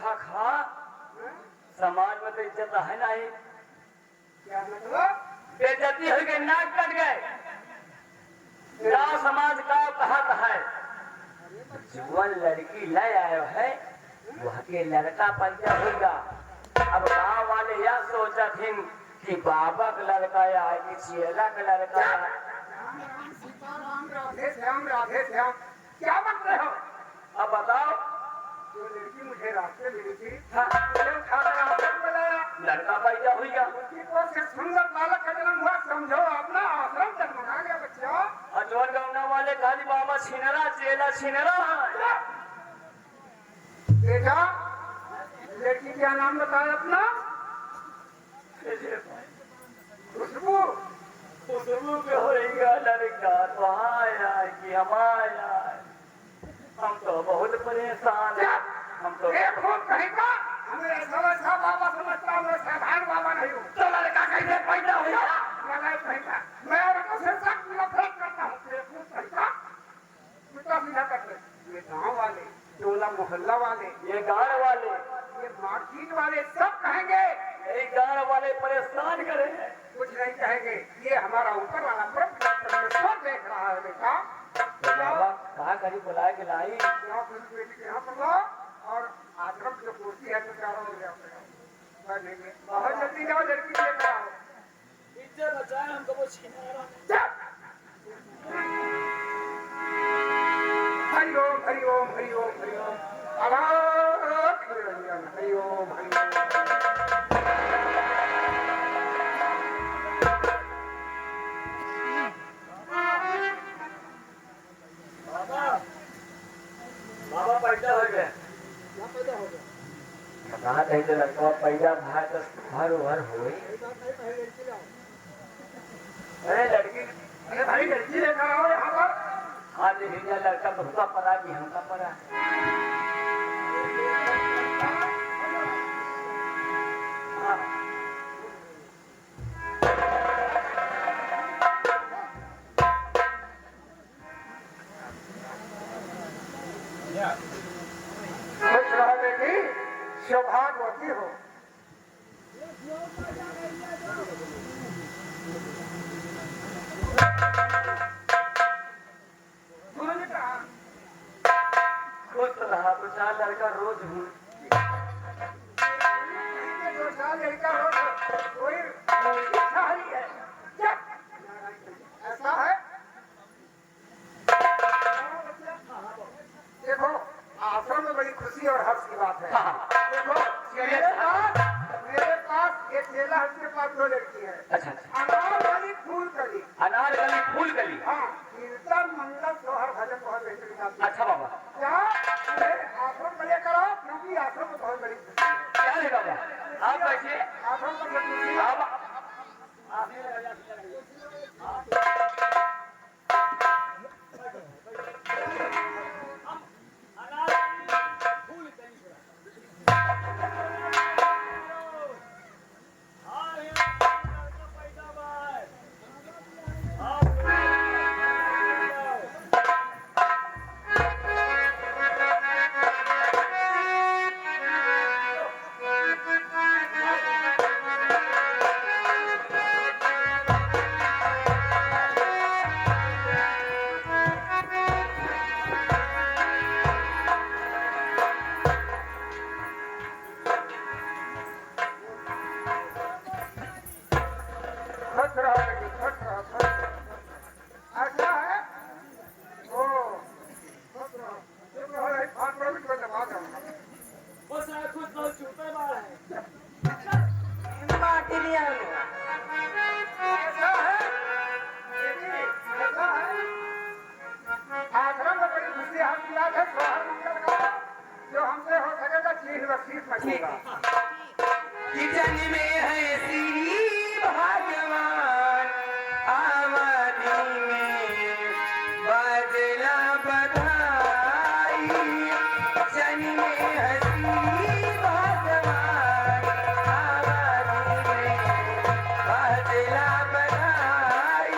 खा खा समाज में तो इज्जत है नहीं। क्या मतलब? बेइज्जती हो गई, नाक कट गए। गाँव समाज का कहत है जुआन लड़की ले आयो है वह के लड़का पैदा होगा। अब गाँव वाले यह सोचा थे कि बाबा का लड़का है कि चेला का लड़का है। सीताराम राधे श्याम राधे श्याम, क्या बात रहे हो? अब बताओ। जो लड़की मुझे रास्ते मिली थी हाँ, मुझे उठाकर आश्रम में लाया। लड़का पैदा होगा। उसकी ओर से सुंदर बालक का जन्म हुआ, समझो अपना आश्रम जन्मा गया बच्चा। अजोर गाँव वाले खाली बाबा छिनरा चेला छिनरा है। बेटा लड़की क्या नाम बताया अपना? खुशबू। खुशबू पे होगा लड़का तो आया कि हम आया। हम तो बहुत परेशान हैं। हम तो देखो कहेगा हमें ऐसा वैसा बाबा समझता हूँ, साधारण बाबा नहीं हूँ। तो लड़का कैसे पैदा हुआ? लगाए कहेगा मैं औरतों से सख्त नफरत करता हूँ। देखो कहेगा उल्टा सीधा करते। ये गाँव वाले, टोला मोहल्ला वाले, ये गाँव वाले, ये मार्केट वाले सब कहेंगे, ये गाँव वाले परेशान करेंगे। कुछ नहीं कहेंगे। ये हमारा ऊपर वाला परमेश्वर देख रहा है बेटा। बाबा कहाँ कहीं बुलाए के लाई? बेटी के यहाँ पर लो और आश्रम की जो कुर्सी है तो चारों में ले आओ। बहुत जल्दी जाओ, लड़की लेकर आओ। इज्जत बचाए हमको वो छिनारा। हरि ओम हरि ओम हरि ओम हरि ओम अलग हरि ओम हरि ओम। बाबा पैदा हो गया। क्या पैदा हो गया? कहा कहीं तो लड़का पैदा भाई तो हर भर हो गई। लड़की लाओ। अरे लड़की, अरे भाई लड़की लेकर आओ यहाँ पर। हाँ देखिए लड़का तो उसका पड़ा कि हमका पड़ा। हाँ। खुश रहो बेटी, सौभाग्यवती हो। खुश रहा तो चार लड़का रोज हूँ। दो चार लड़का हो कोई इच्छा ही है। ऐसा है देखो आश्रम में बड़ी खुशी और हर्ष की बात है। देखो मेरे पास एक चेला है, उसके पास दो लड़की है। अच्छा अनार वाली फूल कली। अनार गली फूल गली। हाँ कीर्तन मंगल सोहर भजन बहुत बेहतरीन गाती है। अच्छा बाबा क्या आश्रम में लेकर आओ, क्योंकि आश्रम में बहुत बड़ी खुशी है। क्या है बाबा? आप बैठिए। आश्रम पर जब खुशी है आप खुश रहो बेटी, खुश रहो, खुश रहो। ऐसा है ओ खुश रहो, चुप रहो, एक 5 मिनट में दबा जाऊंगा। ऐसा है बेटी, ऐसा है आश्रम में बड़ी खुशी हाथ मिला है। सोहर मंगल का जो हमसे हो सकेगा चीज वसीफ मचेगा। किचन में है श्री भगवान आमदी में बदला बधाई। किचन में है श्री भगवान आमदी में बदला बधाई।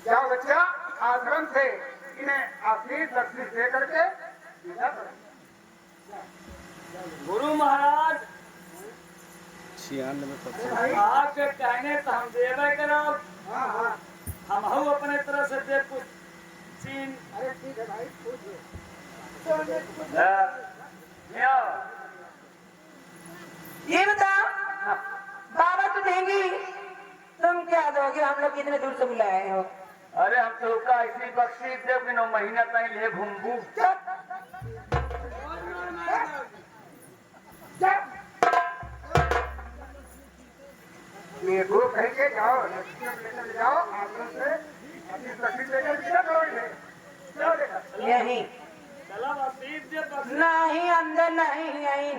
जाओ बच्चा आश्रम से इन्हें आशीष बख्शीश दे करके विदा करो। गुरु महाराज आपके कहने तो हम देवे करो। हाँ हाँ हम हूँ अपने तरफ से दे कुछ सीन। अरे ठीक है भाई पूछिए। ये बताओ बाबा तो देंगी, तुम क्या दोगे? हम लोग कितने दूर से बुलाए हो। अरे हम तो का ऐसी बख्शीश दे कि 9 महीना तक ले घूमबू। मेरे को कह के जाओ, लेकर जाओ आश्रम से आशीष बख्शीश लेकर विदा करो इन्हें। जाओ लेकर। नहीं चला बख्शीश दे बख्शीश। नहीं अंदर नहीं यहीं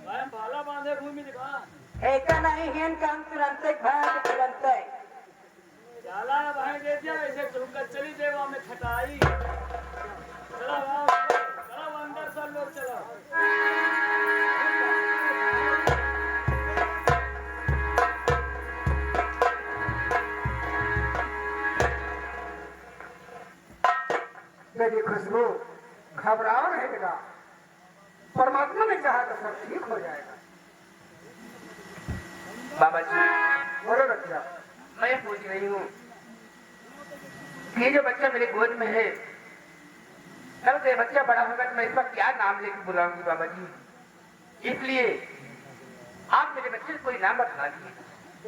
भाई भाला बांधे घूमी दिखा। ऐसा नहीं है काम तुरंत भाग तुरंत। जाला भाई दे दिया ऐसे झुमकर चली देवा में खटाई। चलो आओ चलो अंदर सब लोग चलो। मेरी खुशबू घबराओ नहीं बेटा, परमात्मा ने चाहा तो सब ठीक हो जाएगा। बाबा जी बोलो बच्चा। मैं पूछ रही हूँ ये जो बच्चा मेरे गोद में है, कल से बच्चा बड़ा होगा तो मैं इसका क्या नाम लेकर बुलाऊंगी बाबा जी, इसलिए आप मेरे बच्चे को कोई नाम बता दीजिए।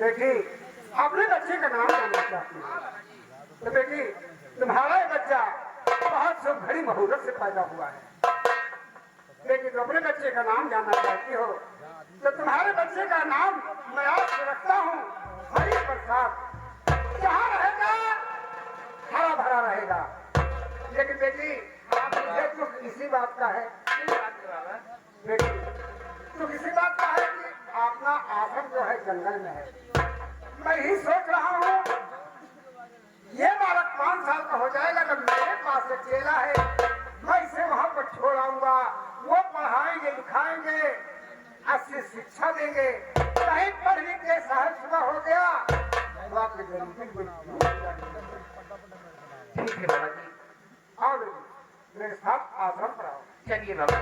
बेटी अपने बच्चे का नाम जानना चाहती हूँ। तो बेटी तुम्हारा ये बच्चा बहुत शुभ घड़ी मुहूर्त से पैदा हुआ है। बेटी तो अपने बच्चे का नाम जानना चाहती हो तो तुम्हारे बच्चे का नाम मैं आज से रखता हूँ हरी प्रसाद। जहाँ रहेगा हरा भरा रहेगा। लेकिन बेटी आप मुझे दुख इसी बात का है। बेटी दुख इसी बात का है कि अपना आश्रम जो है जंगल में है। मैं ही सोच रहा हूँ ये बालक 5 साल का हो जाएगा तो मेरे पास एक चेला है, मैं इसे वहां पर छोड़ आऊंगा। वो पढ़ाएंगे लिखाएंगे, अच्छी शिक्षा देंगे। कहीं पढ़ लिख के साहब सुबह हो गया तो आपके गरीबी ठीक है बाबा जी, आओ बेटी मेरे साथ आश्रम पर आओ। चलिए बाबा।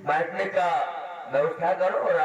बैठने का व्यवस्था करो और